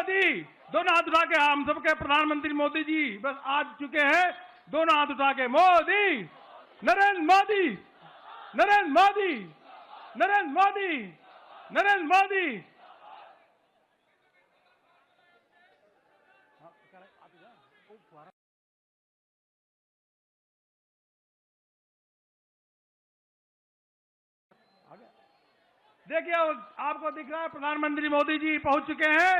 मोदी। दोनों हाथ उठा के हम सबके प्रधानमंत्री मोदी जी बस आ चुके हैं। दोनों हाथ उठा के मोदी, नरेंद्र मोदी, नरेंद्र मोदी, नरेंद्र मोदी, नरेंद्र मोदी। देखिए आपको दिख रहा है प्रधानमंत्री मोदी जी पहुंच चुके हैं।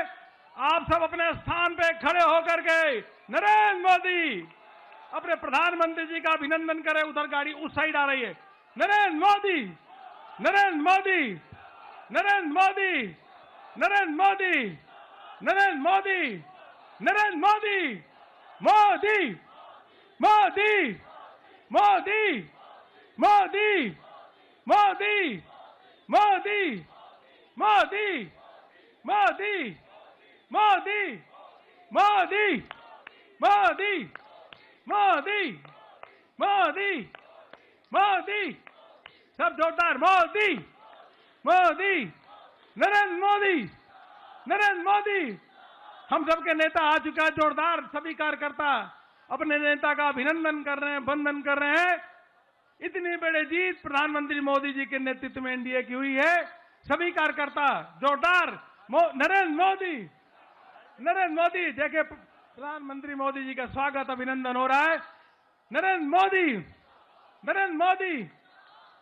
आप सब अपने स्थान पे खड़े होकर के नरेंद्र मोदी अपने प्रधानमंत्री जी का अभिनंदन करें। उधर गाड़ी उस साइड आ रही है। नरेंद्र मोदी, नरेंद्र मोदी, नरेंद्र मोदी, नरेंद्र मोदी, नरेंद्र मोदी, नरेंद्र मोदी, मोदी, मोदी, मोदी, मोदी, मोदी, मोदी, मोदी, मोदी, मोदी, मोदी, मोदी, मोदी, मोदी, मोदी, सब जोरदार मोदी, मोदी, नरेंद्र मोदी, नरेंद्र मोदी। हम सबके नेता आ चुका है। जोरदार सभी कार्यकर्ता अपने नेता का अभिनंदन कर रहे हैं, वंदन कर रहे हैं। इतनी बड़ी जीत प्रधानमंत्री मोदी जी के नेतृत्व में एनडीए की हुई है। सभी कार्यकर्ता जोरदार नरेंद्र मोदी, नरेंद्र मोदी। देखिए प्रधानमंत्री मोदी जी का स्वागत अभिनंदन हो रहा है। नरेंद्र मोदी, नरेंद्र मोदी,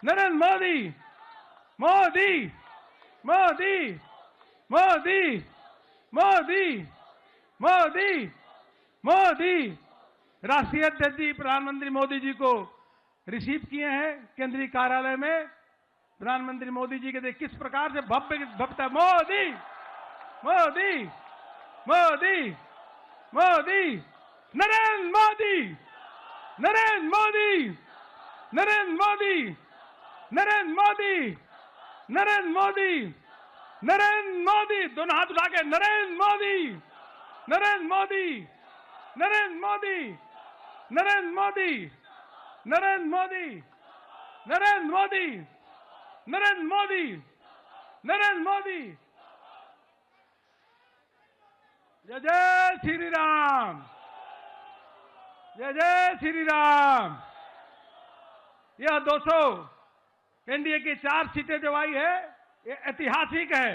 नरेंद्र मोदी, मोदी, मोदी, मोदी, मोदी, मोदी, मोदी। राष्ट्रीय अध्यक्ष जी प्रधानमंत्री मोदी जी को रिसीव किए हैं केंद्रीय कार्यालय में। प्रधानमंत्री मोदी जी के किस प्रकार से भव्य भव्यता। मोदी, मोदी, मोदी, मोदी, नरेंद्र मोदी, नरेंद्र मोदी, नरेंद्र मोदी, नरेंद्र मोदी, नरेंद्र मोदी, नरेंद्र मोदी। दोनों हाथ उठा के नरेंद्र मोदी, नरेंद्र मोदी, नरेंद्र मोदी, नरेंद्र मोदी, नरेंद्र मोदी, नरेंद्र मोदी, नरेंद्र मोदी, नरेंद्र मोदी। जय जय श्री राम, जय जय श्री राम। यह 200 एनडीए की 4 सीटें जो आई है ये ऐतिहासिक है।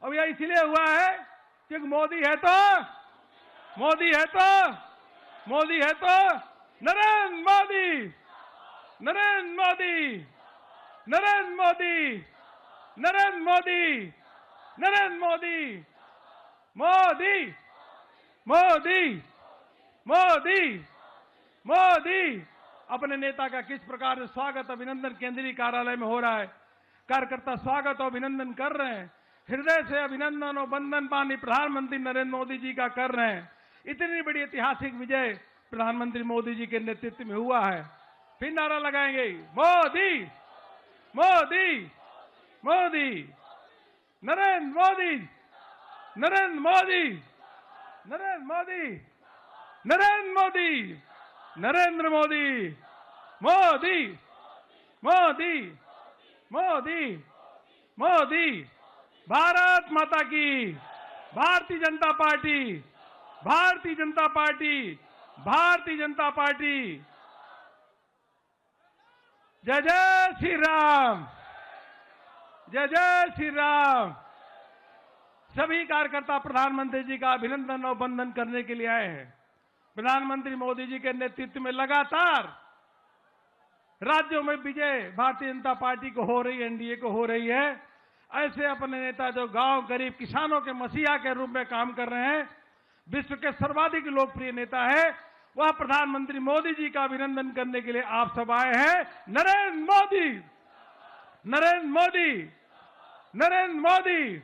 और यह इसलिए हुआ है क्योंकि मोदी है तो, मोदी है तो, मोदी है तो नरेंद्र मोदी, नरेंद्र मोदी, नरेंद्र मोदी, नरेंद्र मोदी, नरेंद्र मोदी, मोदी, मोदी, मोदी, मोदी। अपने नेता का किस प्रकार से स्वागत अभिनंदन केंद्रीय कार्यालय में हो रहा है। कार्यकर्ता स्वागत और अभिनंदन कर रहे हैं। हृदय से अभिनंदन और वंदन पानी प्रधानमंत्री नरेंद्र मोदी जी का कर रहे हैं। इतनी बड़ी ऐतिहासिक विजय प्रधानमंत्री मोदी जी के नेतृत्व में हुआ है। फिर नारा लगाएंगे मोदी, मोदी, मोदी, नरेंद्र मोदी, नरेंद्र मोदी, नरेंद्र मोदी, नरेंद्र मोदी, नरेंद्र मोदी, मोदी, मोदी, मोदी, मोदी। भारत माता की, Bharatiya Janata party, Bharatiya Janata party, Bharatiya Janata party. जय जय श्री राम, जय जय श्री राम। सभी कार्यकर्ता प्रधानमंत्री जी का अभिनंदन और वंदन करने के लिए आए हैं। प्रधानमंत्री मोदी जी के नेतृत्व में लगातार राज्यों में विजय भारतीय जनता पार्टी को हो रही है, एनडीए को हो रही है। ऐसे अपने नेता जो गांव गरीब किसानों के मसीहा के रूप में काम कर रहे हैं, विश्व के सर्वाधिक लोकप्रिय नेता है, वह प्रधानमंत्री मोदी जी का अभिनंदन करने के लिए आप सब आए हैं। नरेंद्र मोदी, नरेंद्र मोदी, नरेंद्र मोदी,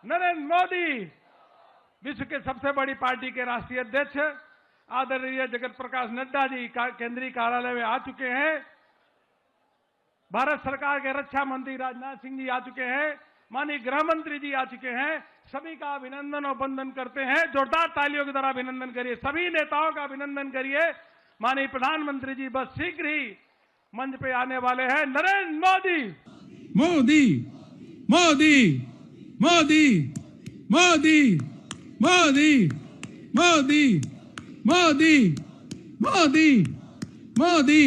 नरेंद्र मोदी। विश्व के सबसे बड़ी पार्टी के राष्ट्रीय अध्यक्ष आदरणीय जगत प्रकाश नड्डा जी केंद्रीय कार्यालय में आ चुके हैं। भारत सरकार के रक्षा मंत्री राजनाथ सिंह जी आ चुके हैं। माननीय गृह मंत्री जी आ चुके हैं। सभी का अभिनंदन और वंदन करते हैं। जोरदार तालियों के द्वारा अभिनंदन करिए। सभी नेताओं का अभिनंदन करिए। माननीय प्रधानमंत्री जी बस शीघ्र ही मंच पे आने वाले हैं। नरेंद्र मोदी, मोदी, मोदी, मोदी, मोदी, मोदी मोदी मोदी मोदी मोदी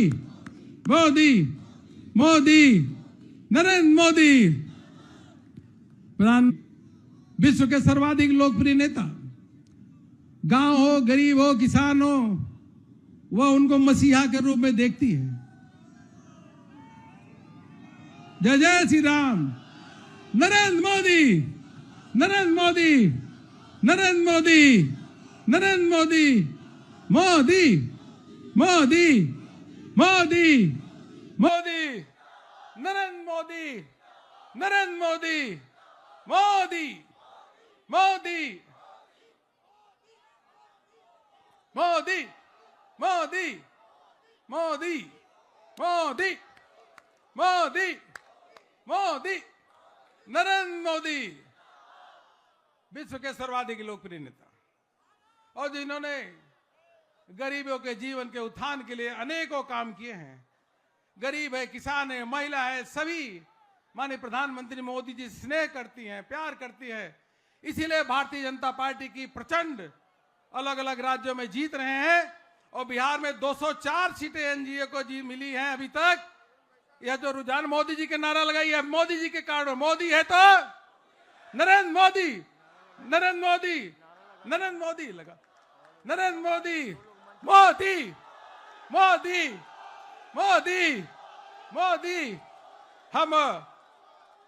मोदी मोदी नरेंद्र मोदी प्रधान विश्व के सर्वाधिक लोकप्रिय नेता। गांव हो, गरीब हो, किसान हो, वह उनको मसीहा के रूप में देखती है। जय जय श्री राम। नरेंद्र मोदी नरेंद्र मोदी नरेंद्र मोदी नरेंद्र मोदी मोदी मोदी मोदी मोदी नरेंद्र मोदी नरेंद्र मोदी मोदी मोदी मोदी मोदी मोदी मोदी मोदी मोदी नरेंद्र मोदी विश्व के सर्वाधिक लोकप्रिय नेता, और जिन्होंने गरीबों के जीवन के उत्थान के लिए अनेकों काम किए हैं। गरीब है, किसान है, महिला है, सभी माननीय प्रधानमंत्री मोदी जी स्नेह करती हैं, प्यार करती है। इसीलिए भारतीय जनता पार्टी की प्रचंड अलग अलग राज्यों में जीत रहे हैं, और बिहार में 204 सीटें एनडीए को जी मिली हैं अभी तक। यह जो रुझान मोदी जी के नारा लगाई है, मोदी जी के कारण। मोदी है तो नरेंद्र मोदी नरेंद्र मोदी नरेंद्र मोदी लगा नरेंद्र मोदी मोदी मोदी मोदी मोदी। हम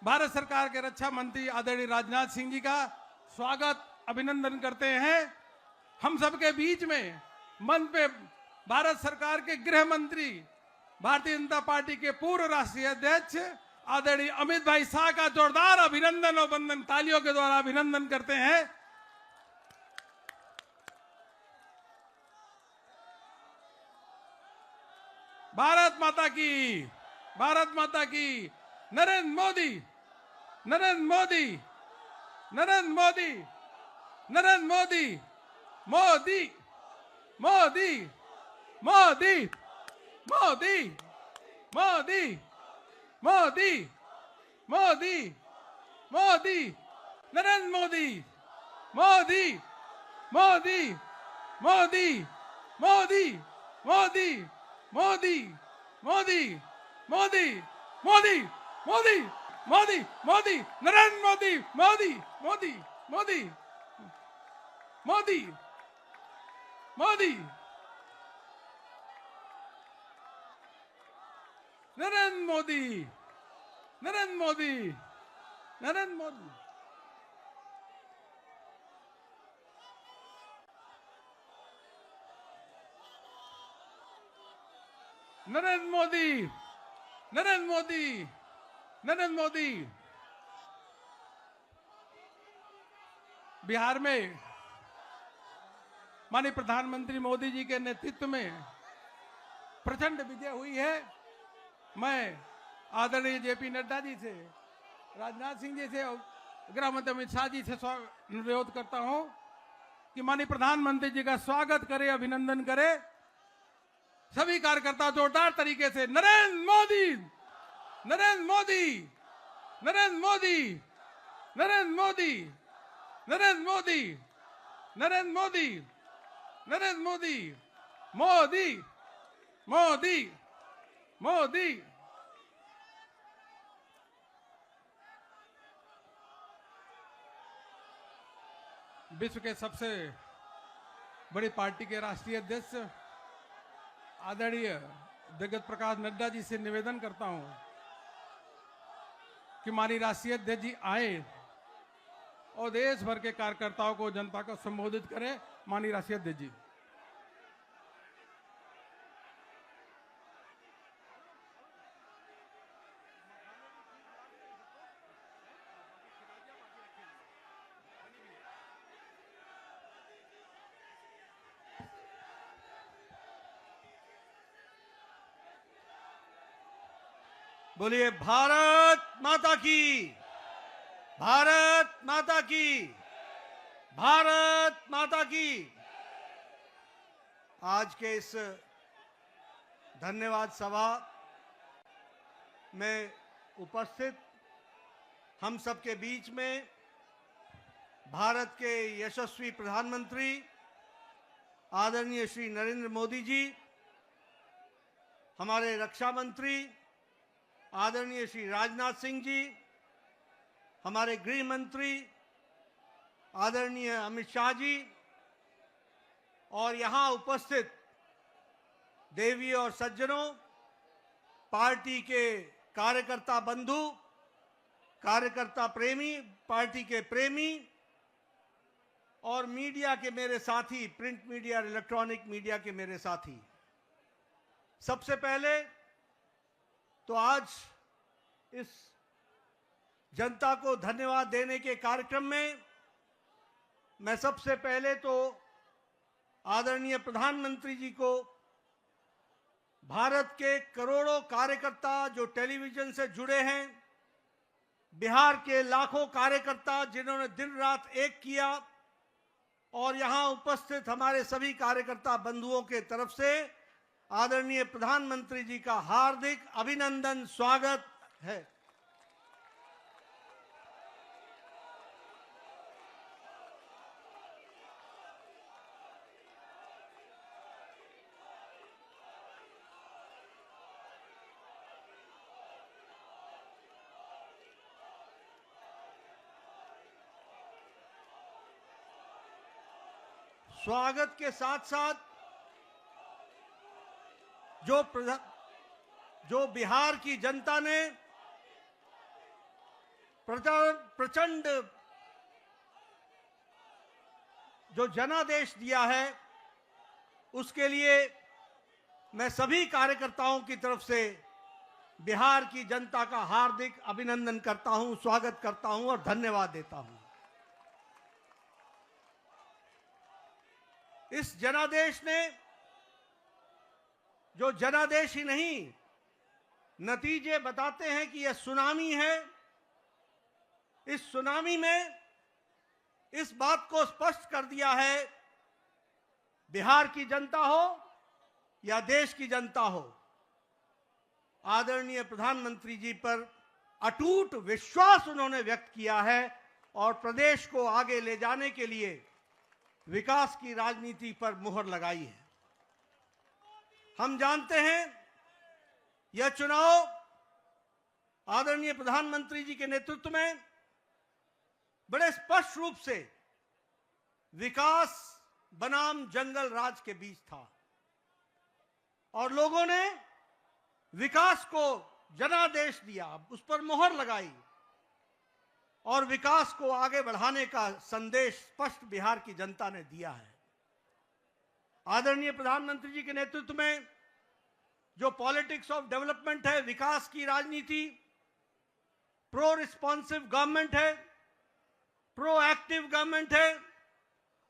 भारत सरकार के रक्षा मंत्री आदरणीय राजनाथ सिंह जी का स्वागत अभिनंदन करते हैं। हम सबके बीच में मंच पे भारत सरकार के गृह मंत्री, भारतीय जनता पार्टी के पूर्व राष्ट्रीय अध्यक्ष आदरणीय अमित भाई शाह का जोरदार अभिनंदन और वंदन तालियों के द्वारा अभिनंदन करते हैं। भारत माता की, भारत माता की। नरेंद्र मोदी नरेंद्र मोदी नरेंद्र मोदी नरेंद्र मोदी मोदी मोदी मोदी मोदी मोदी मोदी मोदी मोदी नरेंद्र मोदी मोदी मोदी मोदी मोदी मोदी मोदी मोदी मोदी मोदी मोदी मोदी मोदी नरेंद्र मोदी मोदी मोदी मोदी मोदी मोदी नरेंद्र मोदी नरेंद्र मोदी नरेंद्र मोदी। नरेंद्र मोदी नरेंद्र मोदी नरेंद्र मोदी। बिहार में माननीय प्रधानमंत्री मोदी जी के नेतृत्व में प्रचंड विजय हुई है। मैं आदरणीय जेपी नड्डा जी से, राजनाथ सिंह जी से और गृह मंत्री अमित शाह जी से अनुरोध करता हूं कि माननीय प्रधानमंत्री जी का स्वागत करें, अभिनंदन करें। सभी कार्यकर्ता जोरदार तरीके से नरेंद्र मोदी नरेंद्र मोदी नरेंद्र मोदी नरेंद्र मोदी नरेंद्र मोदी नरेंद्र मोदी नरेंद्र मोदी मोदी मोदी मोदी। विश्व के सबसे बड़ी पार्टी के राष्ट्रीय अध्यक्ष आदरणीय जगत प्रकाश नड्डा जी से निवेदन करता हूं कि माननीय राष्ट्रीय अध्यक्ष जी आए और देश भर के कार्यकर्ताओं को, जनता को संबोधित करें। माननीय राष्ट्रीय अध्यक्ष जी। बोलिए भारत माता की, भारत माता की, भारत माता की। आज के इस धन्यवाद सभा में उपस्थित हम सबके बीच में भारत के यशस्वी प्रधानमंत्री आदरणीय श्री नरेंद्र मोदी जी, हमारे रक्षा मंत्री आदरणीय श्री राजनाथ सिंह जी, हमारे गृह मंत्री आदरणीय अमित शाह जी और यहाँ उपस्थित देवी और सज्जनों, पार्टी के कार्यकर्ता बंधु, कार्यकर्ता प्रेमी, पार्टी के प्रेमी और मीडिया के मेरे साथी, प्रिंट मीडिया और इलेक्ट्रॉनिक मीडिया के मेरे साथी, सबसे पहले तो आज इस जनता को धन्यवाद देने के कार्यक्रम में मैं सबसे पहले तो आदरणीय प्रधानमंत्री जी को, भारत के करोड़ों कार्यकर्ता जो टेलीविजन से जुड़े हैं, बिहार के लाखों कार्यकर्ता जिन्होंने दिन रात एक किया और यहां उपस्थित हमारे सभी कार्यकर्ता बंधुओं के तरफ से आदरणीय प्रधानमंत्री जी का हार्दिक अभिनंदन, स्वागत है। स्वागत के साथ साथ जो बिहार की जनता ने प्रचंड जो जनादेश दिया है, उसके लिए मैं सभी कार्यकर्ताओं की तरफ से बिहार की जनता का हार्दिक अभिनंदन करता हूं, स्वागत करता हूं और धन्यवाद देता हूं। इस जनादेश ने, जो जनादेश ही नहीं, नतीजे बताते हैं कि यह सुनामी है। इस सुनामी में इस बात को स्पष्ट कर दिया है, बिहार की जनता हो या देश की जनता हो, आदरणीय प्रधानमंत्री जी पर अटूट विश्वास उन्होंने व्यक्त किया है और प्रदेश को आगे ले जाने के लिए विकास की राजनीति पर मुहर लगाई है। हम जानते हैं यह चुनाव आदरणीय प्रधानमंत्री जी के नेतृत्व में बड़े स्पष्ट रूप से विकास बनाम जंगल राज के बीच था और लोगों ने विकास को जनादेश दिया, उस पर मुहर लगाई और विकास को आगे बढ़ाने का संदेश स्पष्ट बिहार की जनता ने दिया है। आदरणीय प्रधानमंत्री जी के नेतृत्व में जो पॉलिटिक्स ऑफ डेवलपमेंट है, विकास की राजनीति, प्रो रिस्पॉन्सिव गवर्नमेंट है, प्रो एक्टिव गवर्नमेंट है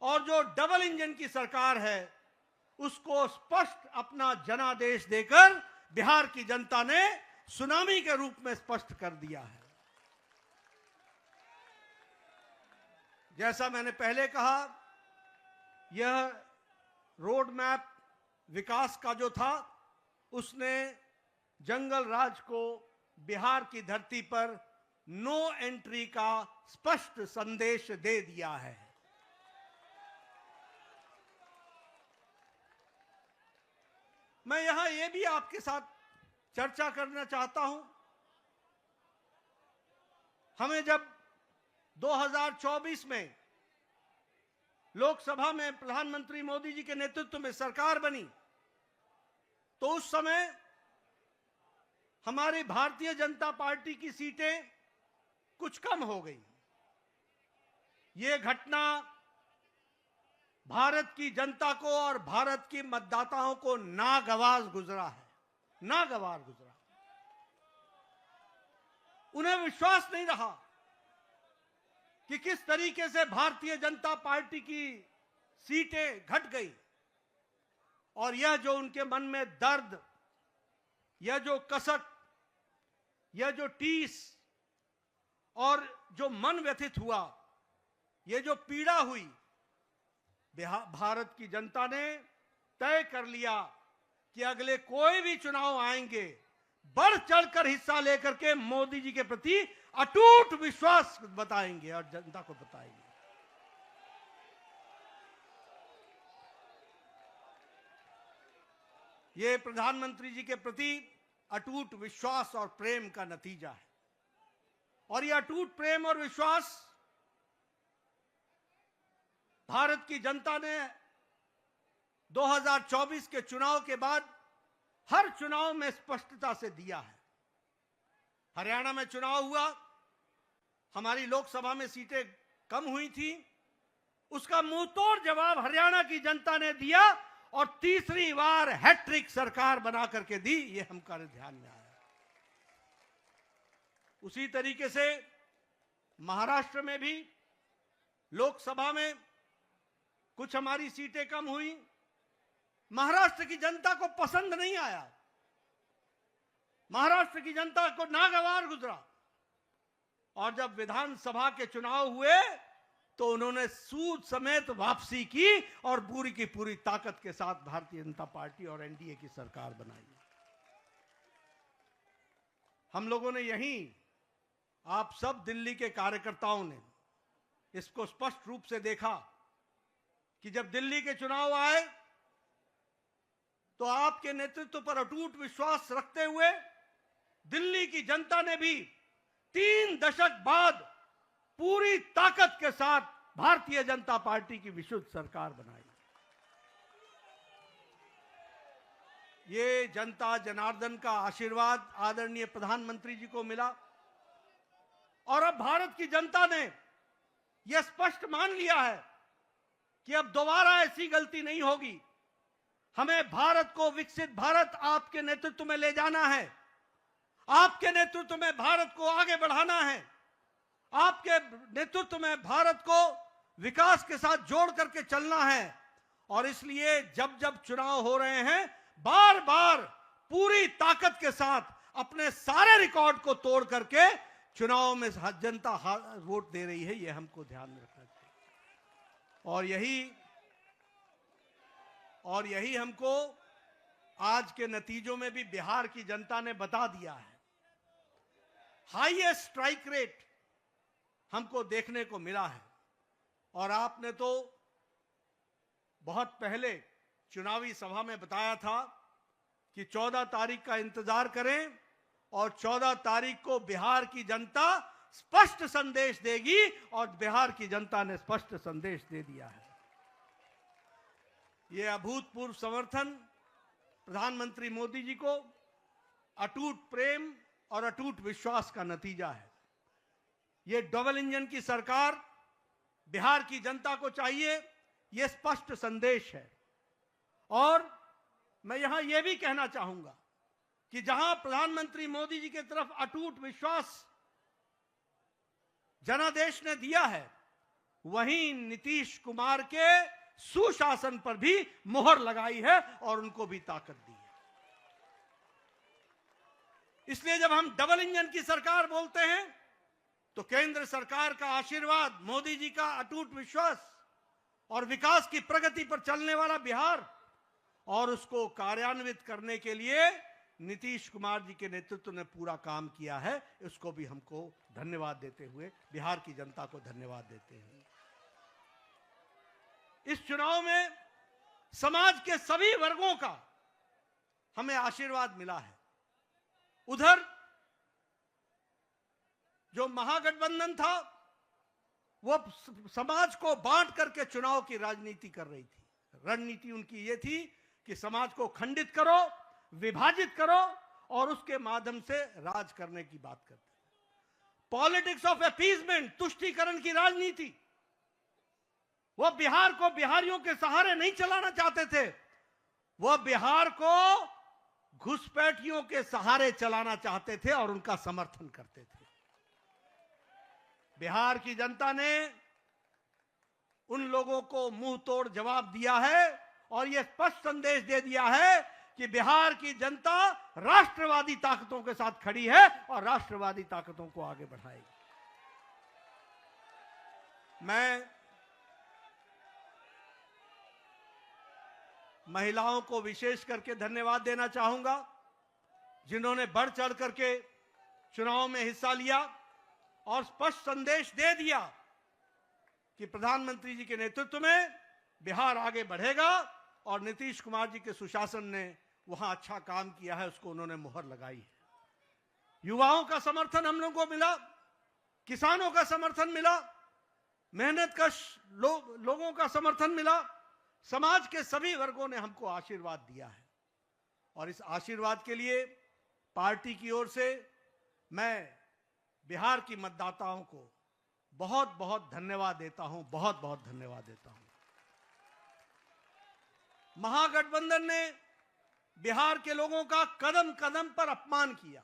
और जो डबल इंजन की सरकार है, उसको स्पष्ट अपना जनादेश देकर बिहार की जनता ने सुनामी के रूप में स्पष्ट कर दिया है। जैसा मैंने पहले कहा, यह रोड मैप विकास का जो था, उसने जंगल राज को बिहार की धरती पर नो एंट्री का स्पष्ट संदेश दे दिया है। मैं यहां यह भी आपके साथ चर्चा करना चाहता हूं, हमें जब 2024 में लोकसभा में प्रधानमंत्री मोदी जी के नेतृत्व में सरकार बनी, तो उस समय हमारी भारतीय जनता पार्टी की सीटें कुछ कम हो गई। ये घटना भारत की जनता को और भारत की मतदाताओं को नागवार गुजरा है, नागवार गुजरा। उन्हें विश्वास नहीं रहा कि किस तरीके से भारतीय जनता पार्टी की सीटें घट गई और यह जो उनके मन में दर्द, यह जो कसक, यह जो टीस और जो मन व्यथित हुआ, यह जो पीड़ा हुई, भारत की जनता ने तय कर लिया कि अगले कोई भी चुनाव आएंगे, बढ़ चढ़कर हिस्सा लेकर के मोदी जी के प्रति अटूट विश्वास बताएंगे और जनता को बताएंगे। ये प्रधानमंत्री जी के प्रति अटूट विश्वास और प्रेम का नतीजा है। और ये अटूट प्रेम और विश्वास भारत की जनता ने 2024 के चुनाव के बाद हर चुनाव में स्पष्टता से दिया है। हरियाणा में चुनाव हुआ, हमारी लोकसभा में सीटें कम हुई थी, उसका मुंहतोड़ जवाब हरियाणा की जनता ने दिया और तीसरी बार हैट्रिक सरकार बना करके दी। ये हमारे ध्यान में आया। उसी तरीके से महाराष्ट्र में भी लोकसभा में कुछ हमारी सीटें कम हुई, महाराष्ट्र की जनता को पसंद नहीं आया, महाराष्ट्र की जनता को नागवार गुजरा। और जब विधानसभा के चुनाव हुए तो उन्होंने सूद समेत वापसी की और पूरी की पूरी ताकत के साथ भारतीय जनता पार्टी और एनडीए की सरकार बनाई। हम लोगों ने यहीं, आप सब दिल्ली के कार्यकर्ताओं ने इसको स्पष्ट रूप से देखा कि जब दिल्ली के चुनाव आए तो आपके नेतृत्व पर अटूट विश्वास रखते हुए दिल्ली की जनता ने भी 3 दशक बाद पूरी ताकत के साथ भारतीय जनता पार्टी की विशुद्ध सरकार बनाई। ये जनता जनार्दन का आशीर्वाद आदरणीय प्रधानमंत्री जी को मिला और अब भारत की जनता ने यह स्पष्ट मान लिया है कि अब दोबारा ऐसी गलती नहीं होगी। हमें भारत को विकसित भारत आपके नेतृत्व में ले जाना है, आपके नेतृत्व में भारत को आगे बढ़ाना है, आपके नेतृत्व में भारत को विकास के साथ जोड़ करके चलना है। और इसलिए जब जब चुनाव हो रहे हैं बार बार पूरी ताकत के साथ अपने सारे रिकॉर्ड को तोड़ करके चुनाव में जनता वोट दे रही है, यह हमको ध्यान में रखना चाहिए। और यही हमको आज के नतीजों में भी बिहार की जनता ने बता दिया है। हाईएस्ट स्ट्राइक रेट हमको देखने को मिला है। और आपने तो बहुत पहले चुनावी सभा में बताया था कि 14 तारीख का इंतजार करें और 14 तारीख को बिहार की जनता स्पष्ट संदेश देगी और बिहार की जनता ने स्पष्ट संदेश दे दिया है। यह अभूतपूर्व समर्थन प्रधानमंत्री मोदी जी को अटूट प्रेम और अटूट विश्वास का नतीजा है। यह डबल इंजन की सरकार बिहार की जनता को चाहिए, यह स्पष्ट संदेश है। और मैं यहां यह भी कहना चाहूंगा कि जहां प्रधानमंत्री मोदी जी की तरफ अटूट विश्वास जनादेश ने दिया है, वहीं नीतीश कुमार के सुशासन पर भी मुहर लगाई है और उनको भी ताकत दी है। इसलिए जब हम डबल इंजन की सरकार बोलते हैं तो केंद्र सरकार का आशीर्वाद, मोदी जी का अटूट विश्वास और विकास की प्रगति पर चलने वाला बिहार और उसको कार्यान्वित करने के लिए नीतीश कुमार जी के नेतृत्व ने पूरा काम किया है। इसको भी हमको धन्यवाद देते हुए बिहार की जनता को धन्यवाद देते हैं। इस चुनाव में समाज के सभी वर्गों का हमें आशीर्वाद मिला है। उधर जो महागठबंधन था वो समाज को बांट करके चुनाव की राजनीति कर रही थी। रणनीति उनकी ये थी कि समाज को खंडित करो, विभाजित करो और उसके माध्यम से राज करने की बात करते हैं। पॉलिटिक्स ऑफ अपीजमेंट, तुष्टीकरण की राजनीति। वो बिहार को बिहारियों के सहारे नहीं चलाना चाहते थे, वो बिहार को घुसपैठियों के सहारे चलाना चाहते थे और उनका समर्थन करते थे। बिहार की जनता ने उन लोगों को मुंह तोड़ जवाब दिया है और यह स्पष्ट संदेश दे दिया है कि बिहार की जनता राष्ट्रवादी ताकतों के साथ खड़ी है और राष्ट्रवादी ताकतों को आगे बढ़ाएगी। मैं महिलाओं को विशेष करके धन्यवाद देना चाहूंगा, जिन्होंने बढ़ चढ़ करके चुनाव में हिस्सा लिया और स्पष्ट संदेश दे दिया कि प्रधानमंत्री जी के नेतृत्व में बिहार आगे बढ़ेगा और नीतीश कुमार जी के सुशासन ने वहां अच्छा काम किया है उसको उन्होंने मुहर लगाई है। युवाओं का समर्थन हम लोगों को मिला, किसानों का समर्थन मिला, मेहनतकश लोगों का समर्थन मिला, समाज के सभी वर्गों ने हमको आशीर्वाद दिया है। और इस आशीर्वाद के लिए पार्टी की ओर से मैं बिहार की मतदाताओं को बहुत बहुत धन्यवाद देता हूं, बहुत बहुत धन्यवाद देता हूं। महागठबंधन ने बिहार के लोगों का कदम कदम पर अपमान किया।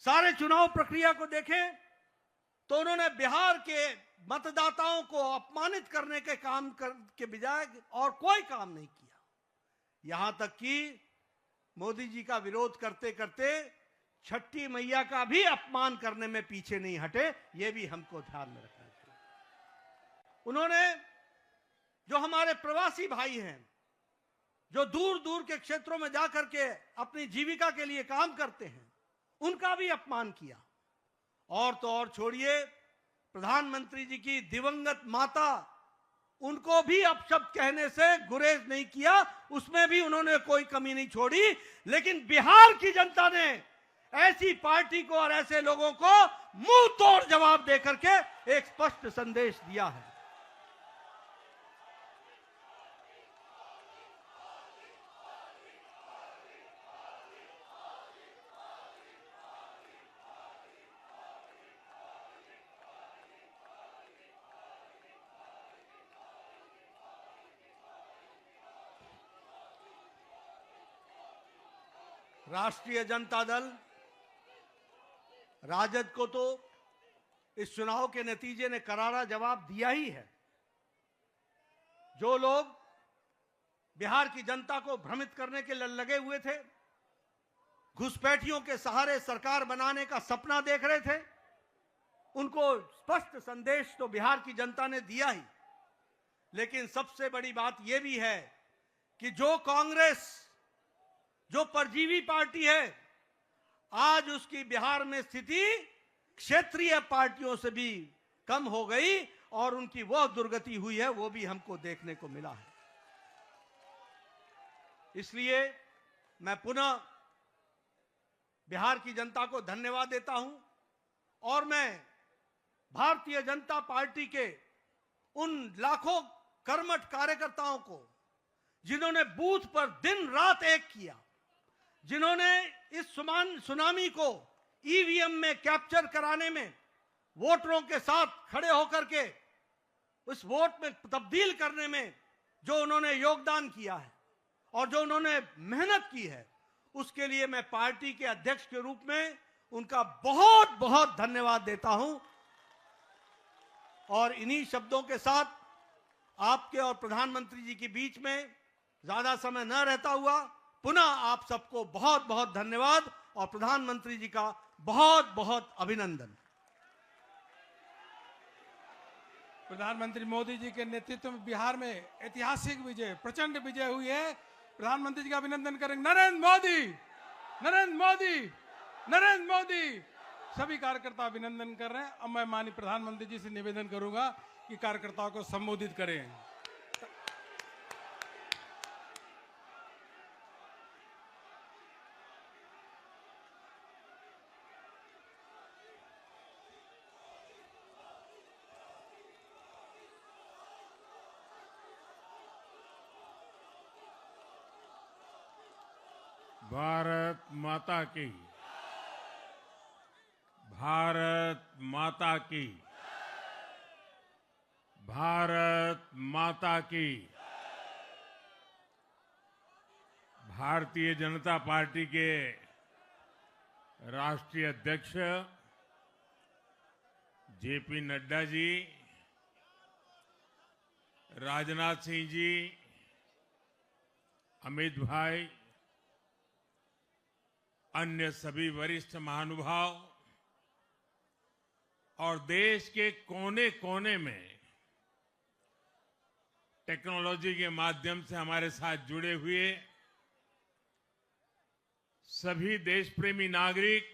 सारे चुनाव प्रक्रिया को देखें तो उन्होंने बिहार के मतदाताओं को अपमानित करने के काम के बजाय और कोई काम नहीं किया। यहां तक कि मोदी जी का विरोध करते करते छठी मैया का भी अपमान करने में पीछे नहीं हटे। यह भी हमको ध्यान में रखना चाहिए। उन्होंने जो हमारे प्रवासी भाई हैं, जो दूर दूर के क्षेत्रों में जाकर के अपनी जीविका के लिए काम करते हैं, उनका भी अपमान किया। और तो और छोड़िए, प्रधानमंत्री जी की दिवंगत माता, उनको भी अपशब्द कहने से गुरेज नहीं किया, उसमें भी उन्होंने कोई कमी नहीं छोड़ी। लेकिन बिहार की जनता ने ऐसी पार्टी को और ऐसे लोगों को मुंह तोड़ जवाब देकर के एक स्पष्ट संदेश दिया है। राष्ट्रीय जनता दल राजद को तो इस चुनाव के नतीजे ने करारा जवाब दिया ही है। जो लोग बिहार की जनता को भ्रमित करने के लिए लगे हुए थे, घुसपैठियों के सहारे सरकार बनाने का सपना देख रहे थे, उनको स्पष्ट संदेश तो बिहार की जनता ने दिया ही। लेकिन सबसे बड़ी बात यह भी है कि जो कांग्रेस, जो परजीवी पार्टी है, आज उसकी बिहार में स्थिति क्षेत्रीय पार्टियों से भी कम हो गई और उनकी वह दुर्गति हुई है, वो भी हमको देखने को मिला है। इसलिए मैं पुनः बिहार की जनता को धन्यवाद देता हूं और मैं भारतीय जनता पार्टी के उन लाखों कर्मठ कार्यकर्ताओं को, जिन्होंने बूथ पर दिन रात एक किया, जिन्होंने इस सुनामी को ईवीएम में कैप्चर कराने में वोटरों के साथ खड़े होकर के उस वोट में तब्दील करने में जो उन्होंने योगदान किया है और जो उन्होंने मेहनत की है, उसके लिए मैं पार्टी के अध्यक्ष के रूप में उनका बहुत बहुत धन्यवाद देता हूं। और इन्हीं शब्दों के साथ आपके और प्रधानमंत्री जी के बीच में ज्यादा समय न रहता हुआ पुनः आप सबको बहुत बहुत धन्यवाद और प्रधानमंत्री जी का बहुत बहुत अभिनंदन। प्रधानमंत्री मोदी जी के नेतृत्व में बिहार में ऐतिहासिक विजय, प्रचंड विजय हुई है। प्रधानमंत्री जी का अभिनंदन करेंगे। नरेंद्र मोदी, नरेंद्र मोदी, नरेंद्र मोदी। सभी कार्यकर्ता अभिनंदन कर रहे हैं। अब मैं माननीय प्रधानमंत्री जी से निवेदन करूंगा कि कार्यकर्ताओं को संबोधित करें। भारत माता की, भारत माता की, भारत माता की। भारतीय जनता पार्टी के राष्ट्रीय अध्यक्ष जेपी नड्डा जी, राजनाथ सिंह जी, अमित भाई, अन्य सभी वरिष्ठ महानुभाव और देश के कोने कोने में टेक्नोलॉजी के माध्यम से हमारे साथ जुड़े हुए सभी देश प्रेमी नागरिक,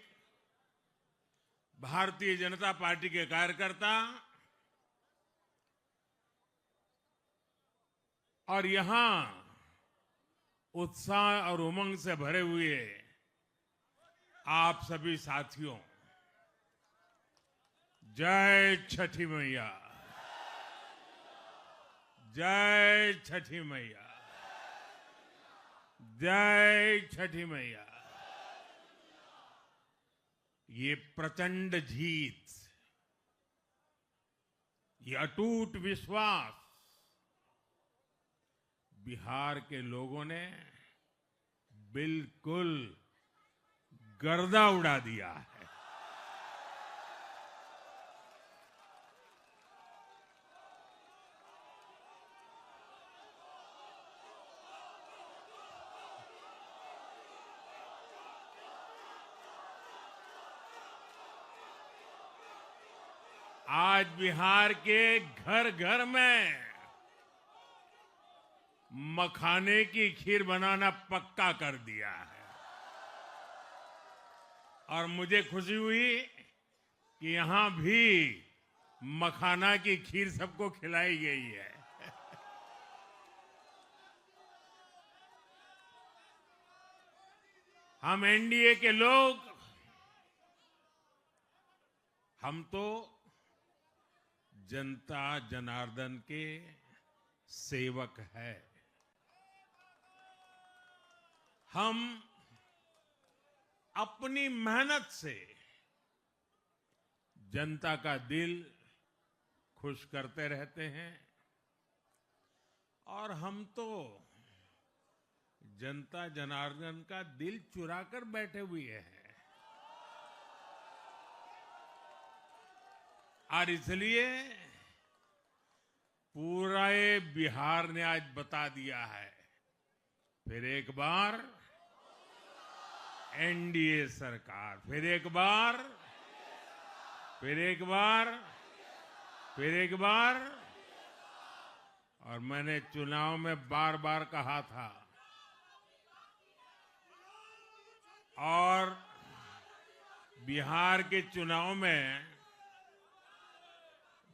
भारतीय जनता पार्टी के कार्यकर्ता और यहां उत्साह और उमंग से भरे हुए आप सभी साथियों, जय छठी मैया, जय छठी मैया, जय छठी मैया। ये प्रचंड जीत, ये अटूट विश्वास बिहार के लोगों ने बिल्कुल गर्दा उड़ा दिया है। आज बिहार के घर घर में मखाने की खीर बनाना पक्का कर दिया है और मुझे खुशी हुई कि यहां भी मखाना की खीर सबको खिलाई गई है। हम एनडीए के लोग, हम तो जनता जनार्दन के सेवक है। हम अपनी मेहनत से जनता का दिल खुश करते रहते हैं और हम तो जनता जनार्दन का दिल चुरा कर बैठे हुए हैं। और इसलिए पूरा ये बिहार ने आज बता दिया है, फिर एक बार एनडीए सरकार, फिर एक बार, फिर एक बार, फिर एक बार। और मैंने चुनाव में बार बार कहा था और बिहार के चुनाव में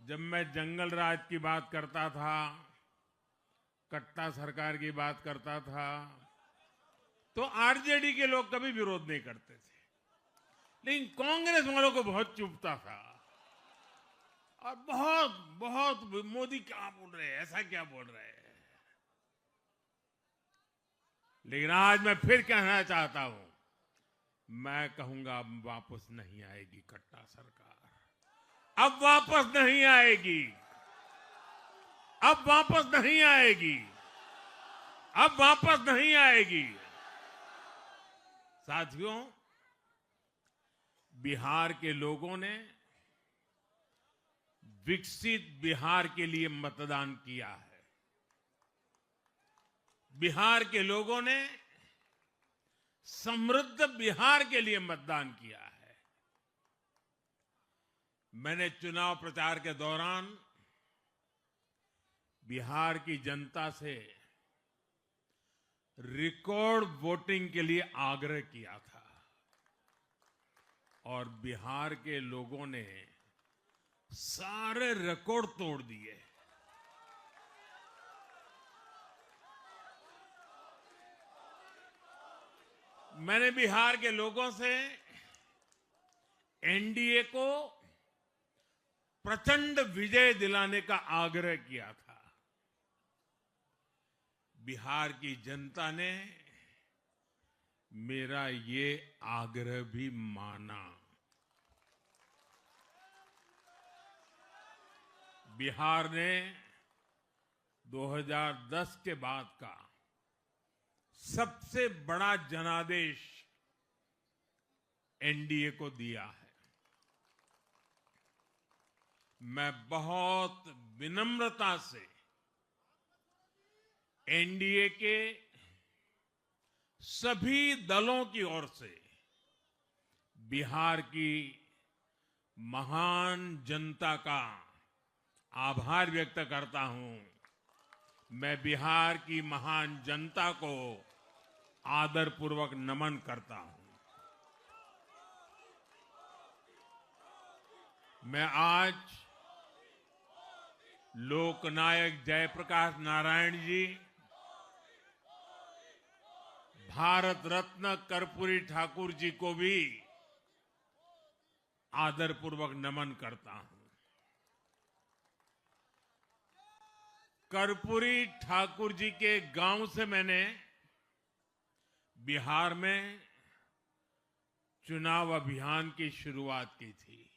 जब मैं जंगल राज की बात करता था, कट्टा सरकार की बात करता था, तो आरजेडी के लोग कभी विरोध नहीं करते थे, लेकिन कांग्रेस वालों को बहुत चुभता था और बहुत बहुत मोदी क्या बोल रहे हैं, ऐसा क्या बोल रहे हैं। लेकिन आज मैं फिर कहना चाहता हूं, मैं कहूंगा अब वापस नहीं आएगी कट्टा सरकार, अब वापस नहीं आएगी, अब वापस नहीं आएगी, अब वापस नहीं आएगी। साथियों, बिहार के लोगों ने विकसित बिहार के लिए मतदान किया है। बिहार के लोगों ने समृद्ध बिहार के लिए मतदान किया है। मैंने चुनाव प्रचार के दौरान बिहार की जनता से रिकॉर्ड वोटिंग के लिए आग्रह किया था और बिहार के लोगों ने सारे रिकॉर्ड तोड़ दिए। मैंने बिहार के लोगों से एनडीए को प्रचंड विजय दिलाने का आग्रह किया था। बिहार की जनता ने मेरा ये आग्रह भी माना। बिहार ने 2010 के बाद का सबसे बड़ा जनादेश एनडीए को दिया है। मैं बहुत विनम्रता से एनडीए के सभी दलों की ओर से बिहार की महान जनता का आभार व्यक्त करता हूं। मैं बिहार की महान जनता को आदरपूर्वक नमन करता हूं। मैं आज लोकनायक जयप्रकाश नारायण जी भारत रत्न कर्पूरी ठाकुर जी को भी आदरपूर्वक नमन करता हूं। कर्पूरी ठाकुर जी के गांव से मैंने बिहार में चुनाव अभियान की शुरुआत की थी।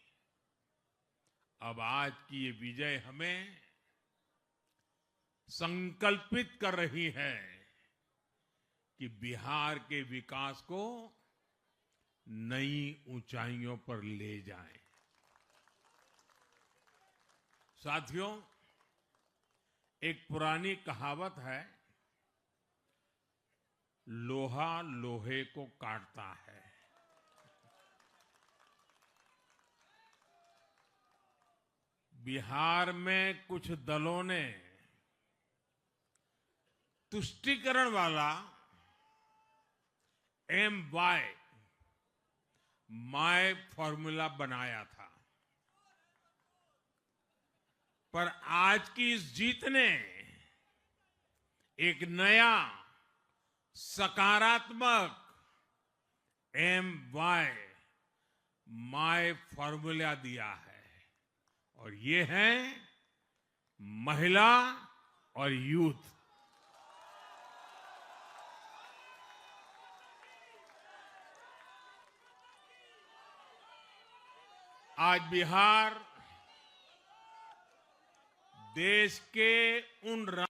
अब आज की ये विजय हमें संकल्पित कर रही है कि बिहार के विकास को नई ऊंचाइयों पर ले जाएं। साथियों, एक पुरानी कहावत है, लोहा लोहे को काटता है। बिहार में कुछ दलों ने तुष्टीकरण वाला MY माय फॉर्मूला बनाया था, पर आज की इस जीत ने एक नया सकारात्मक MY माय फॉर्मूला दिया है, और ये है महिला और यूथ। आज बिहार देश के उन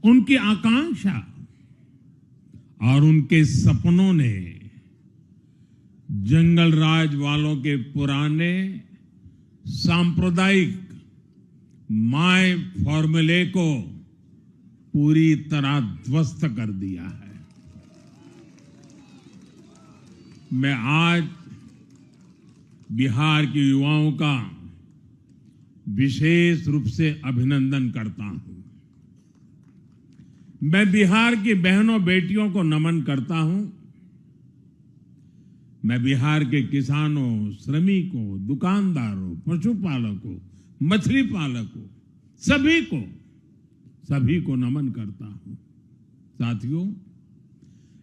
उनकी आकांक्षा और उनके सपनों ने जंगल राज वालों के पुराने सांप्रदायिक माय फॉर्मूले को पूरी तरह ध्वस्त कर दिया है। मैं आज बिहार के युवाओं का विशेष रूप से अभिनंदन करता हूं। मैं बिहार की बहनों बेटियों को नमन करता हूं। मैं बिहार के किसानों, श्रमिकों, दुकानदारों, पशुपालकों, मछली पालकों, सभी को नमन करता हूं। साथियों,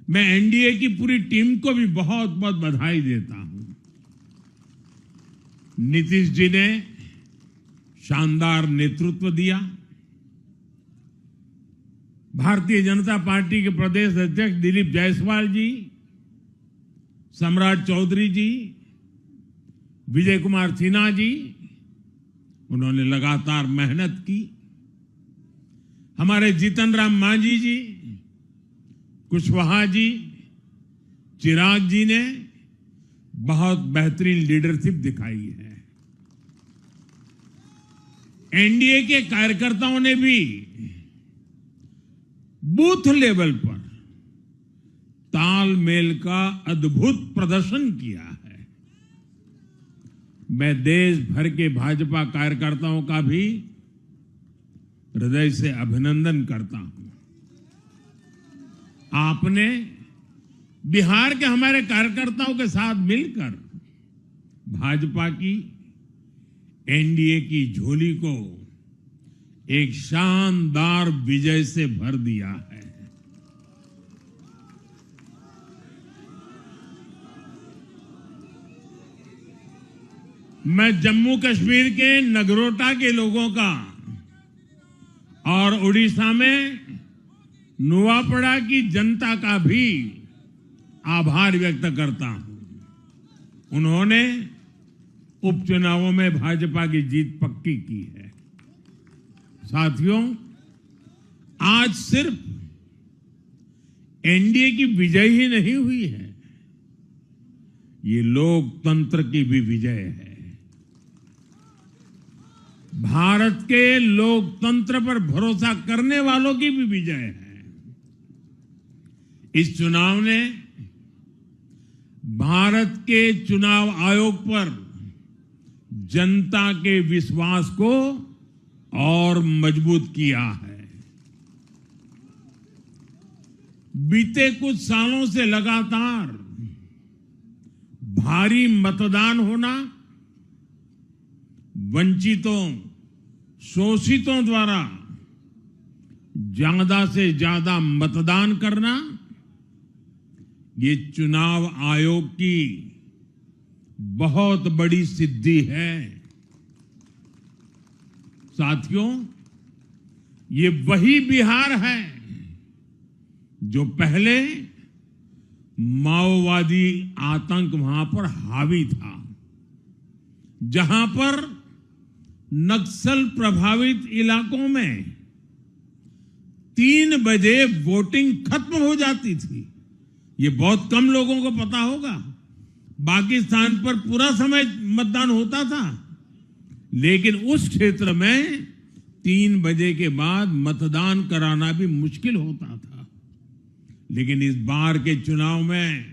मैं एनडीए की पूरी टीम को भी बहुत बहुत बधाई देता हूं। नीतीश जी ने शानदार नेतृत्व दिया। भारतीय जनता पार्टी के प्रदेश अध्यक्ष दिलीप जायसवाल जी, सम्राट चौधरी जी, विजय कुमार सिन्हा जी, उन्होंने लगातार मेहनत की। हमारे जीतन राम मांझी जी, कुशवाहा जी, चिराग जी ने बहुत बेहतरीन लीडरशिप दिखाई है। एनडीए के कार्यकर्ताओं ने भी बूथ लेवल पर तालमेल का अद्भुत प्रदर्शन किया है। मैं देश भर के भाजपा कार्यकर्ताओं का भी हृदय से अभिनंदन करता हूं। आपने बिहार के हमारे कार्यकर्ताओं के साथ मिलकर भाजपा की एनडीए की झोली को एक शानदार विजय से भर दिया है। मैं जम्मू कश्मीर के नगरोटा के लोगों का और उड़ीसा में नुआपड़ा की जनता का भी आभार व्यक्त करता हूं। उन्होंने उपचुनावों में भाजपा की जीत पक्की की है। साथियों, आज सिर्फ एनडीए की विजय ही नहीं हुई है, ये लोकतंत्र की भी विजय है। भारत के लोकतंत्र पर भरोसा करने वालों की भी विजय है। इस चुनाव ने भारत के चुनाव आयोग पर जनता के विश्वास को और मजबूत किया है। बीते कुछ सालों से लगातार भारी मतदान होना, वंचितों, शोषितों द्वारा ज्यादा से ज्यादा मतदान करना, ये चुनाव आयोग की बहुत बड़ी सिद्धि है। साथियों, ये वही बिहार है जो पहले माओवादी आतंक वहां पर हावी था, जहां पर नक्सल प्रभावित इलाकों में 3 बजे वोटिंग खत्म हो जाती थी। ये बहुत कम लोगों को पता होगा। बाकी स्थान पर पूरा समय मतदान होता था, लेकिन उस क्षेत्र में 3 बजे के बाद मतदान कराना भी मुश्किल होता था। लेकिन इस बार के चुनाव में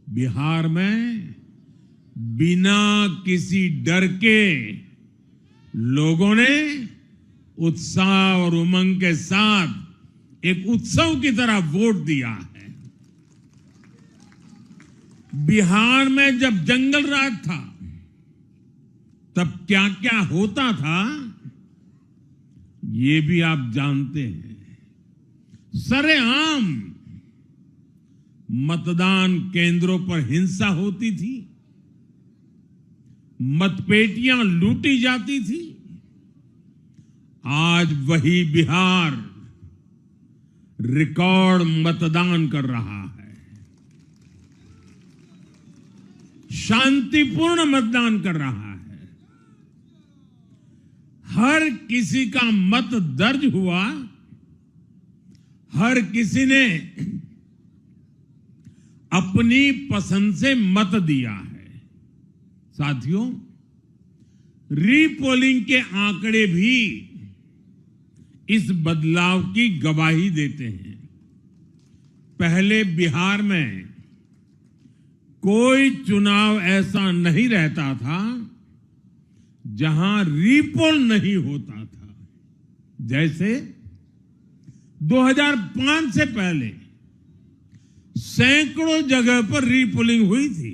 बिहार में बिना किसी डर के लोगों ने उत्साह और उमंग के साथ एक उत्सव की तरह वोट दिया है। बिहार में जब जंगल राज था, तब क्या क्या होता था, ये भी आप जानते हैं। सरेआम मतदान केंद्रों पर हिंसा होती थी, मतपेटियां लूटी जाती थी। आज वही बिहार रिकॉर्ड मतदान कर रहा है, शांतिपूर्ण मतदान कर रहा है। हर किसी का मत दर्ज हुआ, हर किसी ने अपनी पसंद से मत दिया है। साथियों, रीपोलिंग के आंकड़े भी इस बदलाव की गवाही देते हैं। पहले बिहार में कोई चुनाव ऐसा नहीं रहता था जहां रीपोल नहीं होता था। जैसे 2005 से पहले सैकड़ों जगह पर रीपोलिंग हुई थी।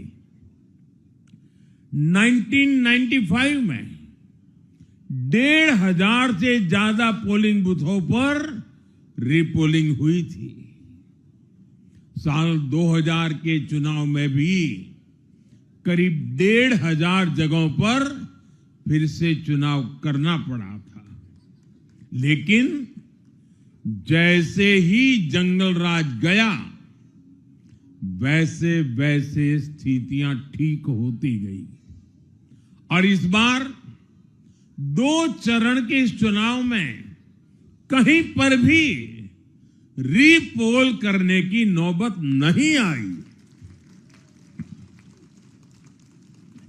1995 में 1,500 से ज्यादा पोलिंग बूथों पर रीपोलिंग हुई थी। साल 2000 के चुनाव में भी करीब 1,500 जगहों पर फिर से चुनाव करना पड़ा था। लेकिन जैसे ही जंगल राज गया, वैसे वैसे स्थितियां ठीक होती गई और इस बार 2 चरण के इस चुनाव में कहीं पर भी रीपोल करने की नौबत नहीं आई।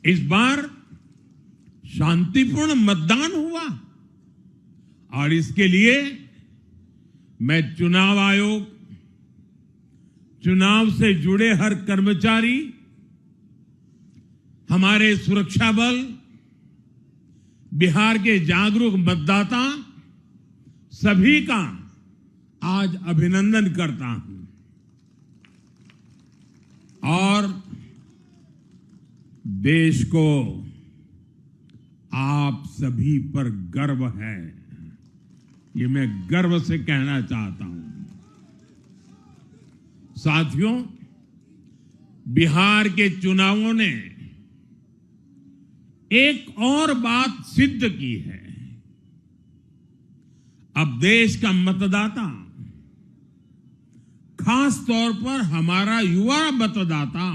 इस बार शांतिपूर्ण मतदान हुआ और इसके लिए मैं चुनाव आयोग, चुनाव से जुड़े हर कर्मचारी, हमारे सुरक्षा बल, बिहार के जागरूक मतदाता, सभी का आज अभिनंदन करता हूं और देश को आप सभी पर गर्व है, ये मैं गर्व से कहना चाहता हूं। साथियों, बिहार के चुनावों ने एक और बात सिद्ध की है। अब देश का मतदाता, खास तौर पर हमारा युवा मतदाता,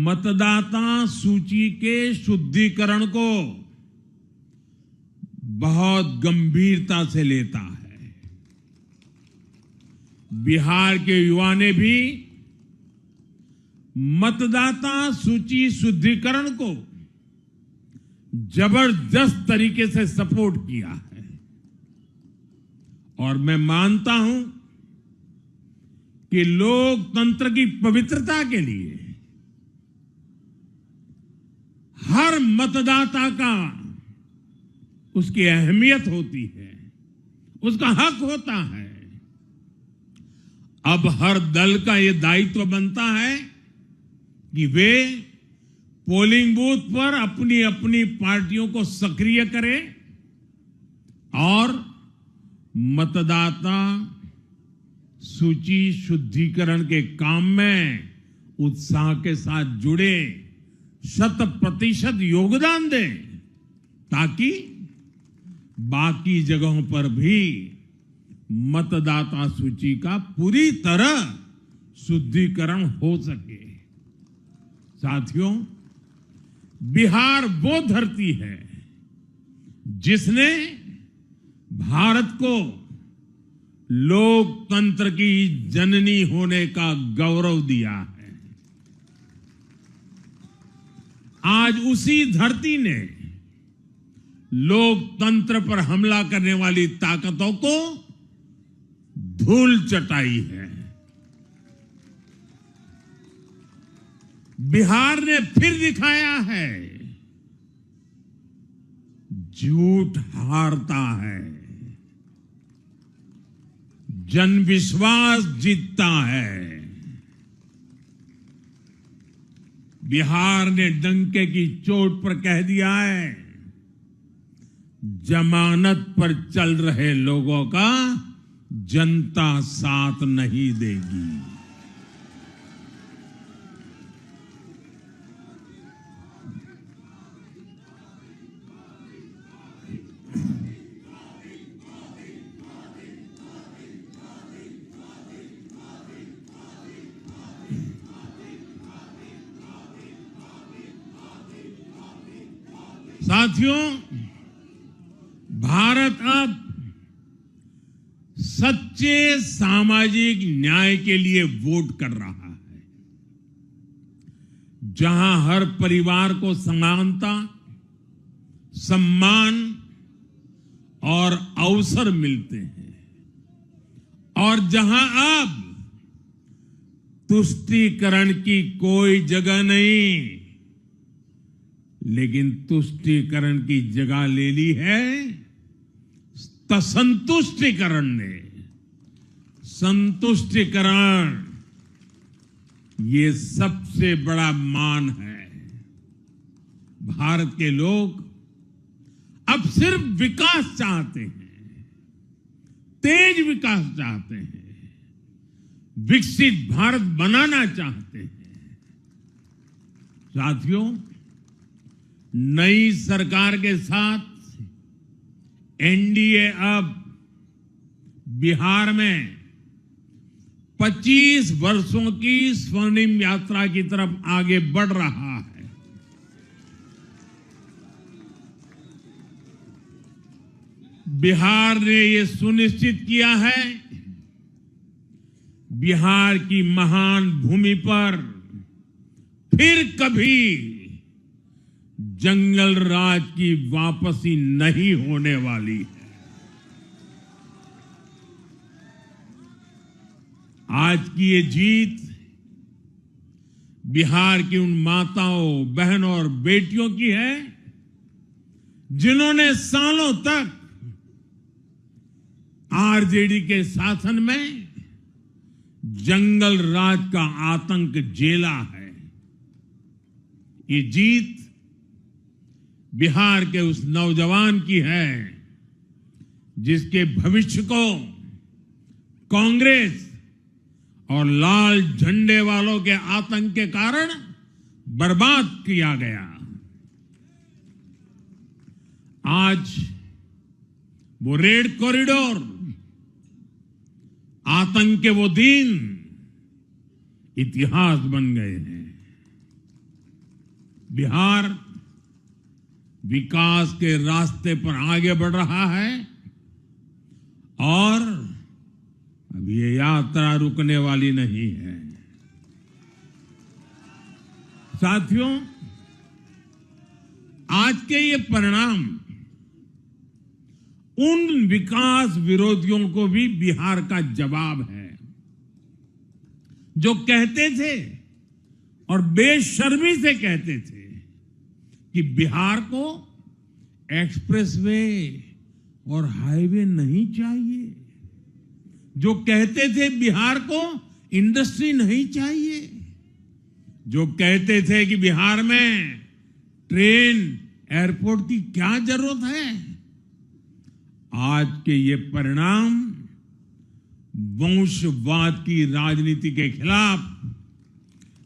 मतदाता सूची के शुद्धिकरण को बहुत गंभीरता से लेता है। बिहार के युवा ने भी मतदाता सूची शुद्धिकरण को जबरदस्त तरीके से सपोर्ट किया है और मैं मानता हूं कि लोकतंत्र की पवित्रता के लिए हर मतदाता का उसकी अहमियत होती है उसका हक होता है। अब हर दल का यह दायित्व बनता है कि वे पोलिंग बूथ पर अपनी अपनी पार्टियों को सक्रिय करें और मतदाता सूची शुद्धिकरण के काम में उत्साह के साथ जुड़े, 100% योगदान दें, ताकि बाकी जगहों पर भी मतदाता सूची का पूरी तरह शुद्धिकरण हो सके। साथियों, बिहार वो धरती है जिसने भारत को लोकतंत्र की जननी होने का गौरव दिया है। आज उसी धरती ने लोकतंत्र पर हमला करने वाली ताकतों को धूल चटाई है। बिहार ने फिर दिखाया है, झूठ हारता है, जन विश्वास जीतता है। बिहार ने डंके की चोट पर कह दिया है, जमानत पर चल रहे लोगों का जनता साथ नहीं देगी। साथियों, भारत अब सच्चे सामाजिक न्याय के लिए वोट कर रहा है, जहां हर परिवार को समानता, सम्मान और अवसर मिलते हैं, और जहां अब तुष्टीकरण की कोई जगह नहीं, लेकिन तुष्टीकरण की जगह ले ली है संतुष्टीकरण ने। संतुष्टीकरण ये सबसे बड़ा मान है। भारत के लोग अब सिर्फ विकास चाहते हैं, तेज विकास चाहते हैं, विकसित भारत बनाना चाहते हैं। साथियों, नई सरकार के साथ एनडीए अब बिहार में 25 वर्षों की स्वर्णिम यात्रा की तरफ आगे बढ़ रहा है। बिहार ने ये सुनिश्चित किया है, बिहार की महान भूमि पर फिर कभी जंगल राज की वापसी नहीं होने वाली है। आज की ये जीत बिहार की उन माताओं, बहनों और बेटियों की है जिन्होंने सालों तक आरजेडी के शासन में जंगल राज का आतंक झेला है। ये जीत बिहार के उस नौजवान की है जिसके भविष्य को कांग्रेस और लाल झंडे वालों के आतंक के कारण बर्बाद किया गया। आज वो रेड कॉरिडोर, आतंक के वो दिन इतिहास बन गए हैं। बिहार विकास के रास्ते पर आगे बढ़ रहा है और अब ये यात्रा रुकने वाली नहीं है। साथियों, आज के ये परिणाम उन विकास विरोधियों को भी बिहार का जवाब है जो कहते थे और बेशर्मी से कहते थे कि बिहार को एक्सप्रेसवे और हाईवे नहीं चाहिए, जो कहते थे बिहार को इंडस्ट्री नहीं चाहिए, जो कहते थे कि बिहार में ट्रेन एयरपोर्ट की क्या जरूरत है, आज के ये परिणाम वंशवाद की राजनीति के खिलाफ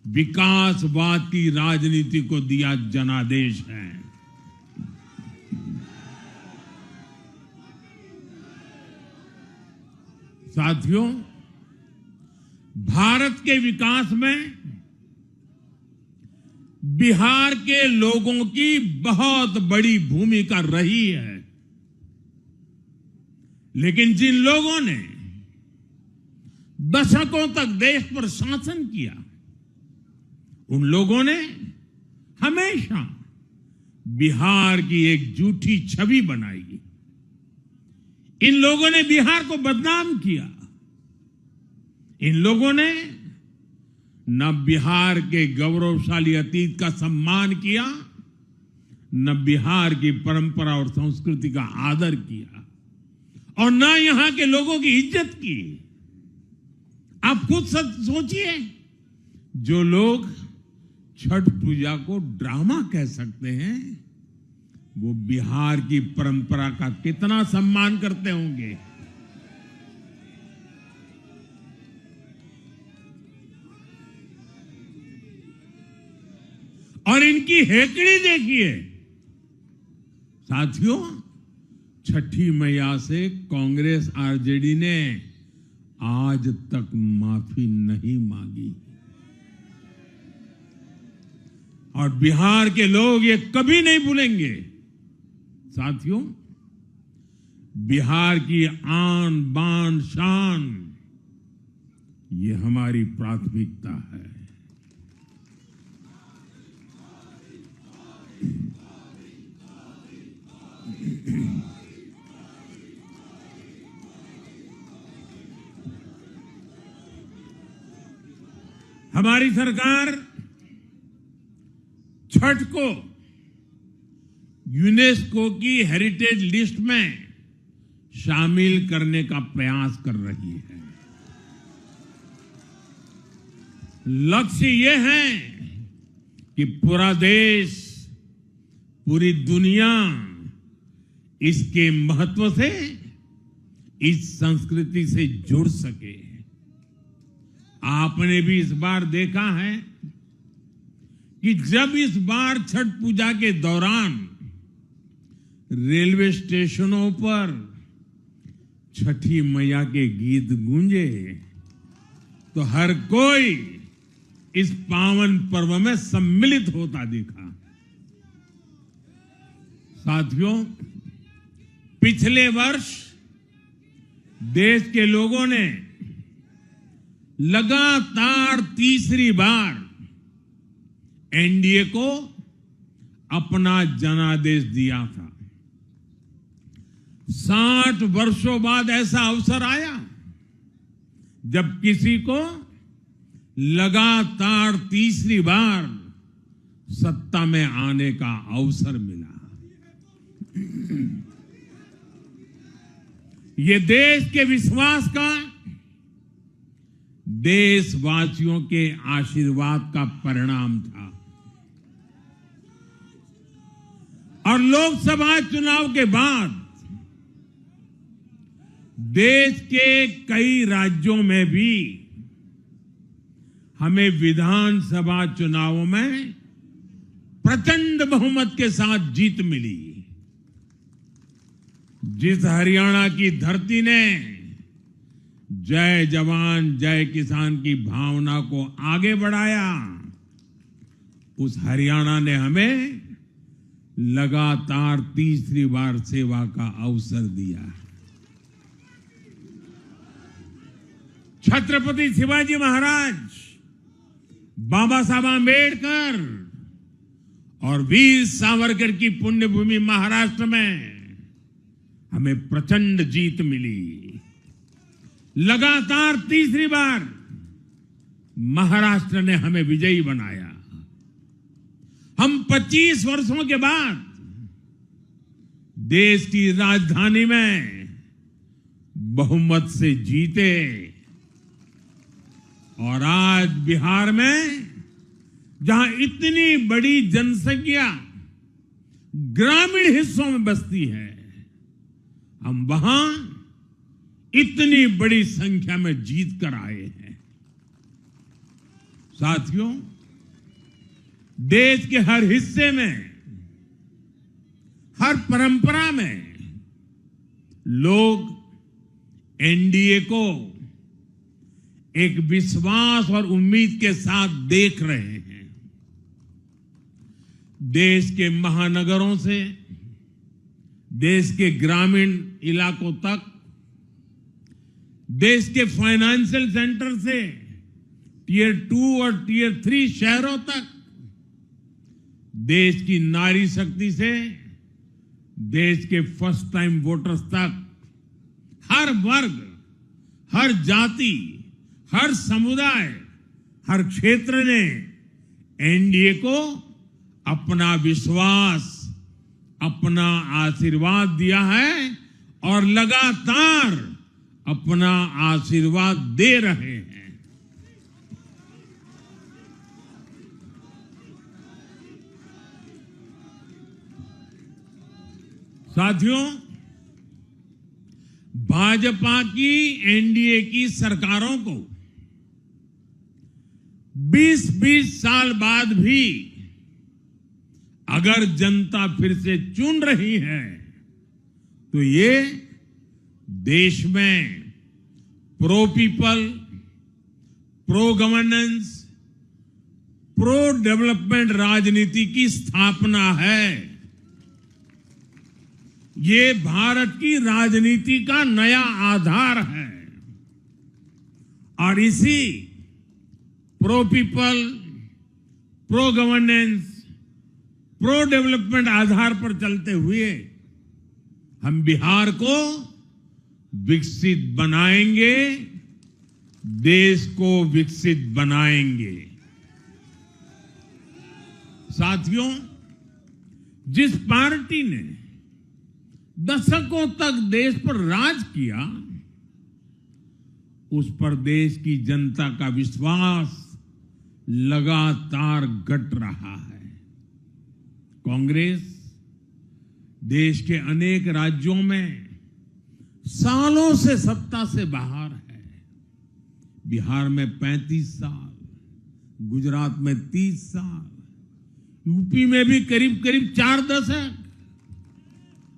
विकासवाद की राजनीति को दिया जनादेश है। साथियों, भारत के विकास में बिहार के लोगों की बहुत बड़ी भूमिका रही है, लेकिन जिन लोगों ने दशकों तक देश पर शासन किया, उन लोगों ने हमेशा बिहार की एक झूठी छवि बनाई। इन लोगों ने बिहार को बदनाम किया। इन लोगों ने न बिहार के गौरवशाली अतीत का सम्मान किया, न बिहार की परंपरा और संस्कृति का आदर किया, और न यहां के लोगों की इज्जत की। आप खुद सोचिए, जो लोग छठ पूजा को ड्रामा कह सकते हैं, वो बिहार की परंपरा का कितना सम्मान करते होंगे। और इनकी हेकड़ी देखिए। साथियों, छठी मैया से कांग्रेस आरजेडी ने आज तक माफी नहीं मांगी, और बिहार के लोग ये कभी नहीं भूलेंगे। साथियों, बिहार की आन बान शान, ये हमारी प्राथमिकता है। हमारी सरकार छठ को यूनेस्को की हेरिटेज लिस्ट में शामिल करने का प्रयास कर रही है। लक्ष्य ये है कि पूरा देश, पूरी दुनिया इसके महत्व से, इस संस्कृति से जुड़ सके। आपने भी इस बार देखा है कि जब इस बार छठ पूजा के दौरान रेलवे स्टेशनों पर छठी मैया के गीत गूंजे, तो हर कोई इस पावन पर्व में सम्मिलित होता दिखा। साथियों, पिछले वर्ष देश के लोगों ने लगातार तीसरी बार एनडीए को अपना जनादेश दिया था। 60 वर्षों बाद ऐसा अवसर आया जब किसी को लगातार तीसरी बार सत्ता में आने का अवसर मिला। ये देश के विश्वास का, देशवासियों के आशीर्वाद का परिणाम था। और लोकसभा चुनाव के बाद देश के कई राज्यों में भी हमें विधानसभा चुनावों में प्रचंड बहुमत के साथ जीत मिली। जिस हरियाणा की धरती ने जय जवान जय किसान की भावना को आगे बढ़ाया, उस हरियाणा ने हमें लगातार तीसरी बार सेवा का अवसर दिया। छत्रपति शिवाजी महाराज, बाबा साहब आंबेडकर और वीर सावरकर की पुण्यभूमि महाराष्ट्र में हमें प्रचंड जीत मिली। लगातार तीसरी बार महाराष्ट्र ने हमें विजयी बनाया। हम 25 वर्षों के बाद देश की राजधानी में बहुमत से जीते और आज बिहार में जहां इतनी बड़ी जनसंख्या ग्रामीण हिस्सों में बसती है, हम वहां इतनी बड़ी संख्या में जीत कर आए हैं। साथियों, देश के हर हिस्से में, हर परंपरा में लोग एनडीए को एक विश्वास और उम्मीद के साथ देख रहे हैं। देश के महानगरों से देश के ग्रामीण इलाकों तक, देश के फाइनेंशियल सेंटर से टियर 2 और टियर 3 शहरों तक, देश की नारी शक्ति से देश के फर्स्ट टाइम वोटर्स तक, हर वर्ग, हर जाति, हर समुदाय, हर क्षेत्र ने एनडीए को अपना विश्वास, अपना आशीर्वाद दिया है और लगातार अपना आशीर्वाद दे रहे हैं। साथियों, भाजपा की एनडीए की सरकारों को 20-20 साल बाद भी अगर जनता फिर से चुन रही है तो ये देश में pro people, pro governance, pro development राजनीति की स्थापना है। ये भारत की राजनीति का नया आधार है और इसी pro people, pro governance, pro development आधार पर चलते हुए हम बिहार को विकसित बनाएंगे, देश को विकसित बनाएंगे। साथियों, जिस पार्टी ने दशकों तक देश पर राज किया, उस पर देश की जनता का विश्वास लगातार घट रहा है। कांग्रेस देश के अनेक राज्यों में सालों से सत्ता से बाहर है। बिहार में 35 साल, गुजरात में 30 साल, यूपी में भी करीब करीब 4 दशक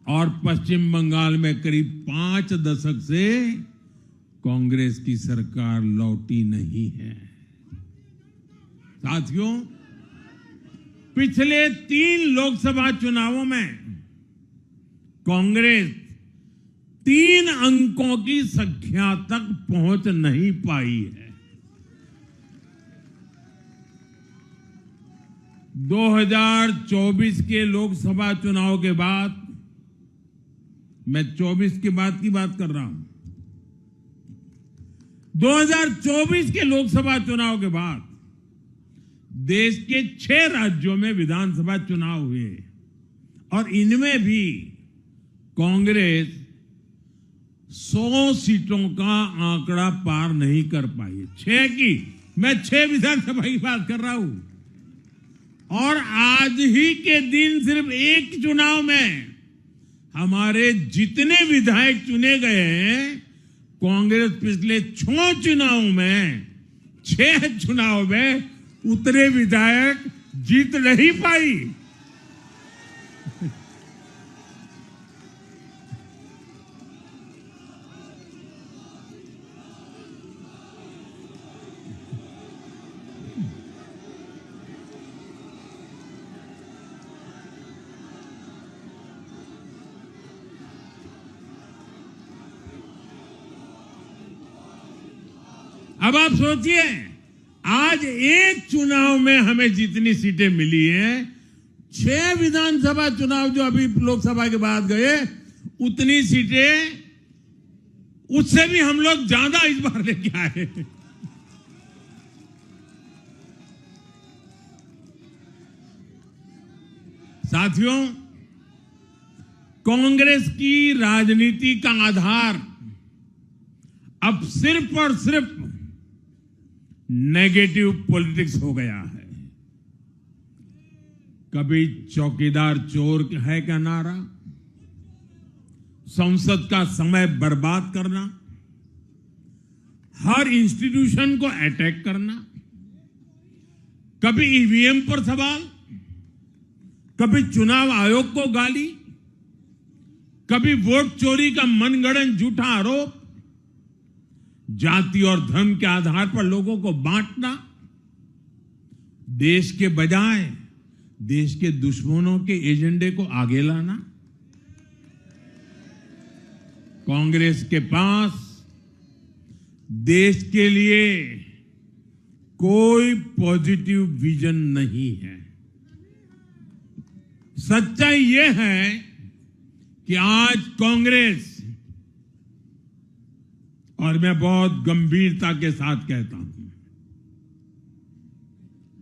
और पश्चिम बंगाल में करीब 5 दशक से कांग्रेस की सरकार लौटी नहीं है। साथियों, पिछले 3 लोकसभा चुनावों में कांग्रेस 3 अंकों की संख्या तक पहुंच नहीं पाई है। 2024 के लोकसभा चुनाव के बाद, मैं 24 के बाद की बात कर रहा हूं, 2024 के लोकसभा चुनाव के बाद देश के 6 राज्यों में विधानसभा चुनाव हुए और इनमें भी कांग्रेस 100 सीटों का आंकड़ा पार नहीं कर पाई। 6 की, मैं 6 विधानसभा की बात कर रहा हूं। और आज ही के दिन सिर्फ एक चुनाव में हमारे जितने विधायक चुने गए हैं, कांग्रेस पिछले 6 चुनाव में, 6 चुनाव में उतने विधायक जीत नहीं पाई। अब आप सोचिए, आज एक चुनाव में हमें जितनी सीटें मिली हैं, 6 विधानसभा चुनाव जो अभी लोकसभा के बाद गए, उतनी सीटें, उससे भी हम लोग ज्यादा इस बार लेके आए। साथियों, कांग्रेस की राजनीति का आधार अब सिर्फ और सिर्फ नेगेटिव पॉलिटिक्स हो गया है। कभी चौकीदार चोर है का नारा, संसद का समय बर्बाद करना, हर इंस्टीट्यूशन को अटैक करना, कभी ईवीएम पर सवाल, कभी चुनाव आयोग को गाली, कभी वोट चोरी का मनगढ़ंत झूठा आरोप, जाति और धर्म के आधार पर लोगों को बांटना, देश के बजाय देश के दुश्मनों के एजेंडे को आगे लाना। कांग्रेस के पास देश के लिए कोई पॉजिटिव विजन नहीं है। सच्चाई यह है कि आज कांग्रेस, और मैं बहुत गंभीरता के साथ कहता हूं,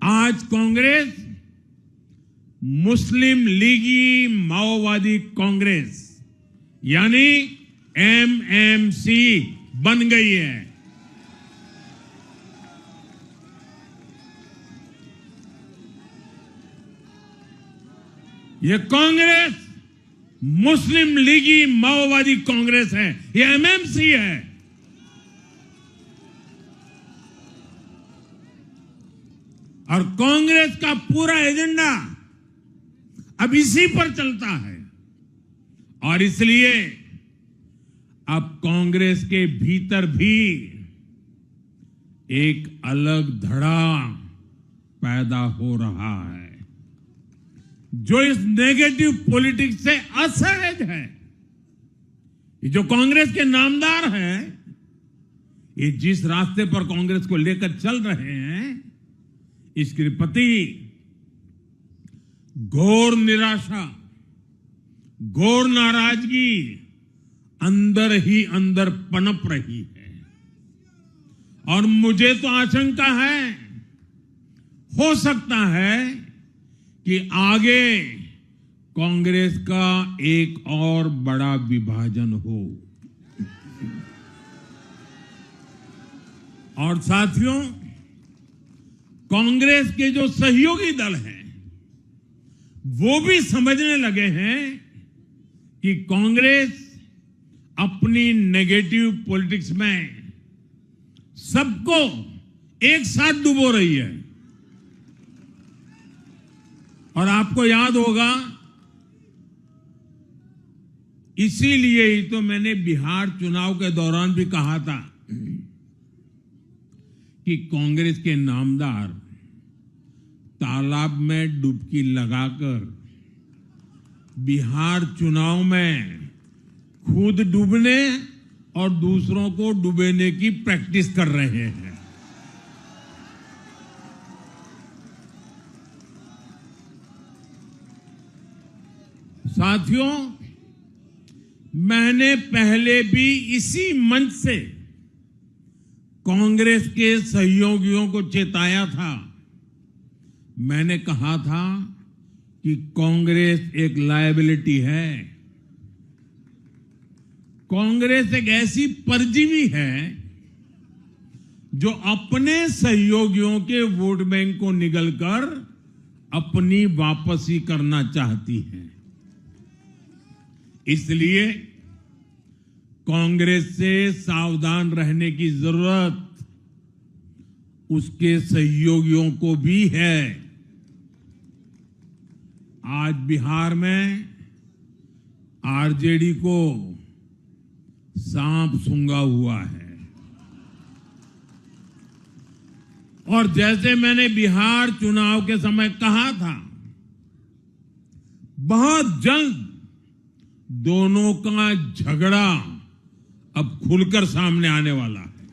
आज कांग्रेस मुस्लिम लीगी माओवादी कांग्रेस यानी एमएमसी बन गई है। ये कांग्रेस मुस्लिम लीगी माओवादी कांग्रेस है, ये एमएमसी है। और कांग्रेस का पूरा एजेंडा अब इसी पर चलता है। और इसलिए अब कांग्रेस के भीतर भी एक अलग धड़ा पैदा हो रहा है, जो इस नेगेटिव पॉलिटिक्स से असहज है। ये जो कांग्रेस के नामदार हैं, ये जिस रास्ते पर कांग्रेस को लेकर चल रहे हैं, इसके प्रति घोर निराशा, घोर नाराजगी अंदर ही अंदर पनप रही है। और मुझे तो आशंका है, हो सकता है कि आगे कांग्रेस का एक और बड़ा विभाजन हो। और साथियों, कांग्रेस के जो सहयोगी दल हैं, वो भी समझने लगे हैं कि कांग्रेस अपनी नेगेटिव पॉलिटिक्स में सबको एक साथ डुबो रही है। और आपको याद होगा, इसीलिए ही तो मैंने बिहार चुनाव के दौरान भी कहा था कि कांग्रेस के नामदार तालाब में डुबकी लगाकर बिहार चुनाव में खुद डूबने और दूसरों को डुबेने की प्रैक्टिस कर रहे हैं। साथियों, मैंने पहले भी इसी मंच से कांग्रेस के सहयोगियों को चेताया था। मैंने कहा था कि कांग्रेस एक लायबिलिटी है, कांग्रेस एक ऐसी परजीवी है जो अपने सहयोगियों के वोट बैंक को निगलकर अपनी वापसी करना चाहती है। इसलिए कांग्रेस से सावधान रहने की जरूरत उसके सहयोगियों को भी है। आज बिहार में आरजेडी को सांप सूंघा हुआ है। और जैसे मैंने बिहार चुनाव के समय कहा था, बहुत जल्द दोनों का झगड़ा अब खुलकर सामने आने वाला है।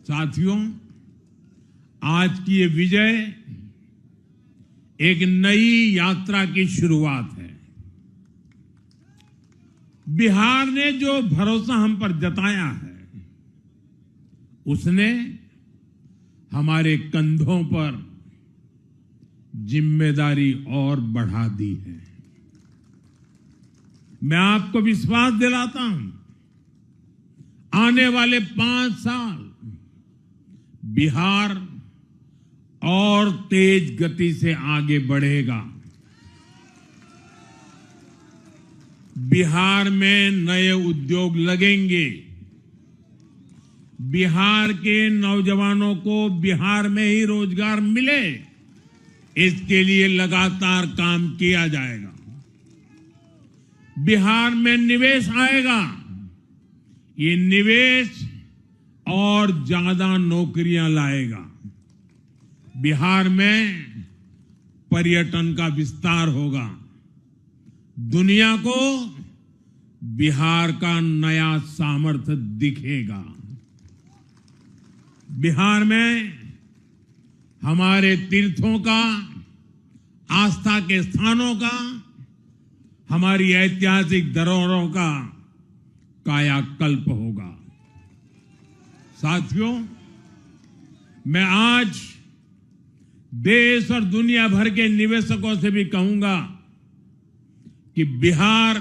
साथियों, आज की ये विजय एक नई यात्रा की शुरुआत है। बिहार ने जो भरोसा हम पर जताया है, उसने हमारे कंधों पर जिम्मेदारी और बढ़ा दी है। मैं आपको विश्वास दिलाता हूं, आने वाले 5 साल बिहार और तेज गति से आगे बढ़ेगा। बिहार में नए उद्योग लगेंगे। बिहार के नौजवानों को बिहार में ही रोजगार मिले, इसके लिए लगातार काम किया जाएगा। बिहार में निवेश आएगा। ये निवेश और ज्यादा नौकरियां लाएगा। बिहार में पर्यटन का विस्तार होगा। दुनिया को बिहार का नया सामर्थ्य दिखेगा। बिहार में हमारे तीर्थों का, आस्था के स्थानों का, हमारी ऐतिहासिक धरोहरों का कायाकल्प होगा। साथियों, मैं आज देश और दुनिया भर के निवेशकों से भी कहूंगा कि बिहार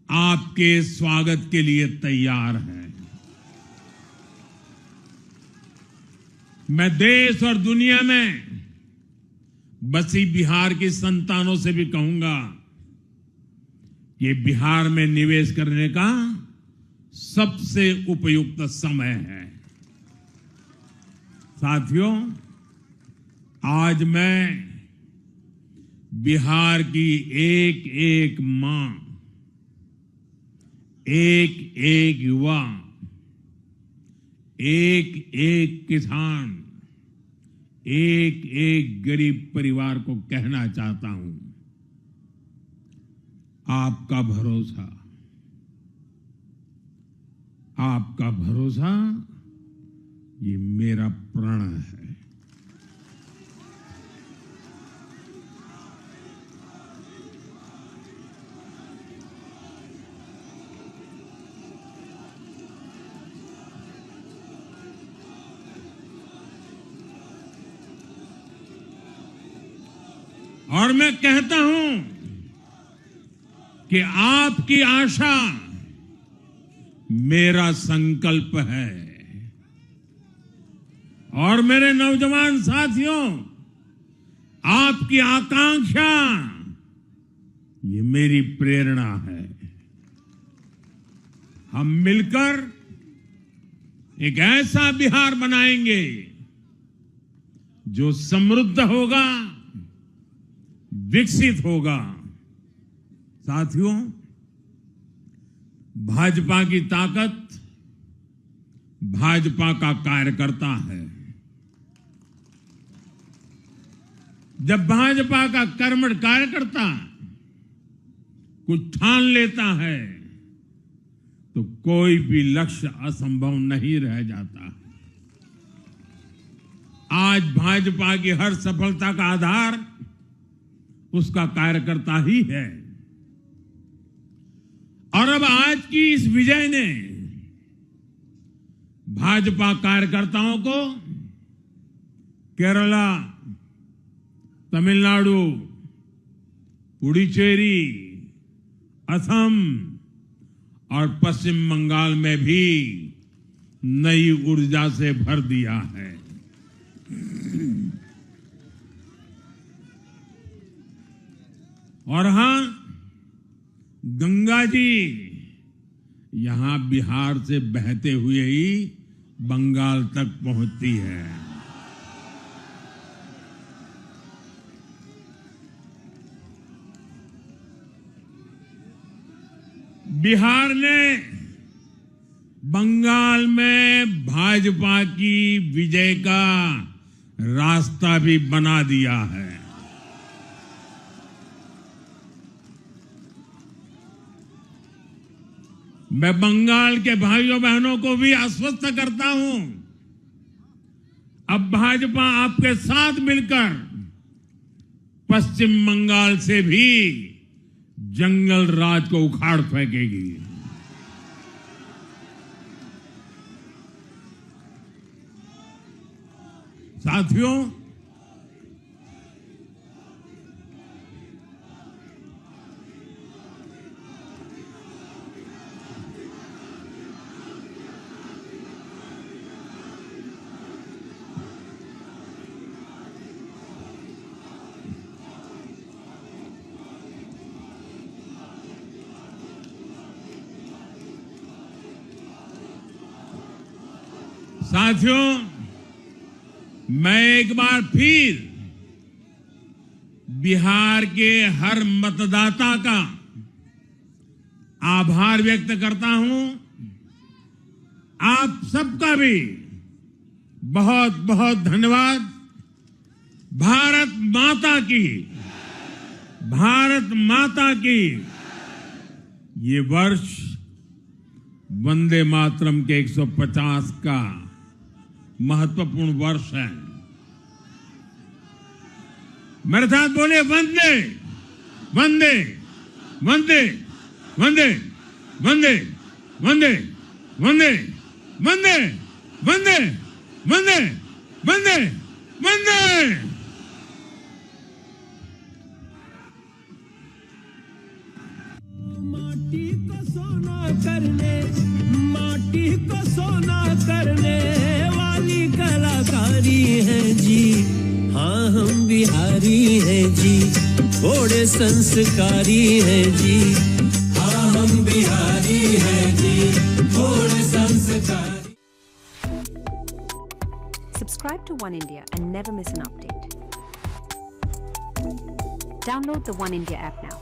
आपके स्वागत के लिए तैयार है। मैं देश और दुनिया में बसी बिहार की संतानों से भी कहूंगा कि बिहार में निवेश करने का सबसे उपयुक्त समय है। साथियों, आज मैं बिहार की एक एक मां, एक एक युवा, एक एक किसान, एक एक गरीब परिवार को कहना चाहता हूं, आपका भरोसा, आपका भरोसा ये मेरा प्रण है। और मैं कहता हूं कि आपकी आशा मेरा संकल्प है। और मेरे नौजवान साथियों, आपकी आकांक्षा ये मेरी प्रेरणा है। हम मिलकर एक ऐसा बिहार बनाएंगे जो समृद्ध होगा, विकसित होगा। साथियों, भाजपा की ताकत भाजपा का कार्यकर्ता है। जब भाजपा का कर्मठ कार्यकर्ता कुछ ठान लेता है तो कोई भी लक्ष्य असंभव नहीं रह जाता। आज भाजपा की हर सफलता का आधार उसका कार्यकर्ता ही है। और अब आज की इस विजय ने भाजपा कार्यकर्ताओं को केरला, तमिलनाडु, पुडुचेरी, असम और पश्चिम बंगाल में भी नई ऊर्जा से भर दिया है। और हां, गंगा जी यहां बिहार से बहते हुए ही बंगाल तक पहुंचती है। बिहार ने बंगाल में भाजपा की विजय का रास्ता भी बना दिया है। मैं बंगाल के भाइयों बहनों को भी आश्वस्त करता हूं, अब भाजपा आपके साथ मिलकर पश्चिम बंगाल से भी जंगल राज को उखाड़ फेंकेगी। साथियों, साथियों, मैं एक बार फिर बिहार के हर मतदाता का आभार व्यक्त करता हूं। आप सबका भी बहुत बहुत धन्यवाद। भारत माता की, भारत माता की। ये वर्ष वंदे मातरम के 150 का महत्वपूर्ण वर्ष है। मेरे साथ बोले वंदे वंदे वंदे वंदे वंदे वंदे वंदे वंदे वंदे वंदे वंदे वंदे। माटी को सोना करने वाली कलाकारी है जी। हाँ हम बिहारी हैं जी, थोड़े संस्कारी हैं जी। हाँ हम बिहारी हैं जी, थोड़े संस्कारी। Subscribe to One India and never miss an update. Download the One India app now.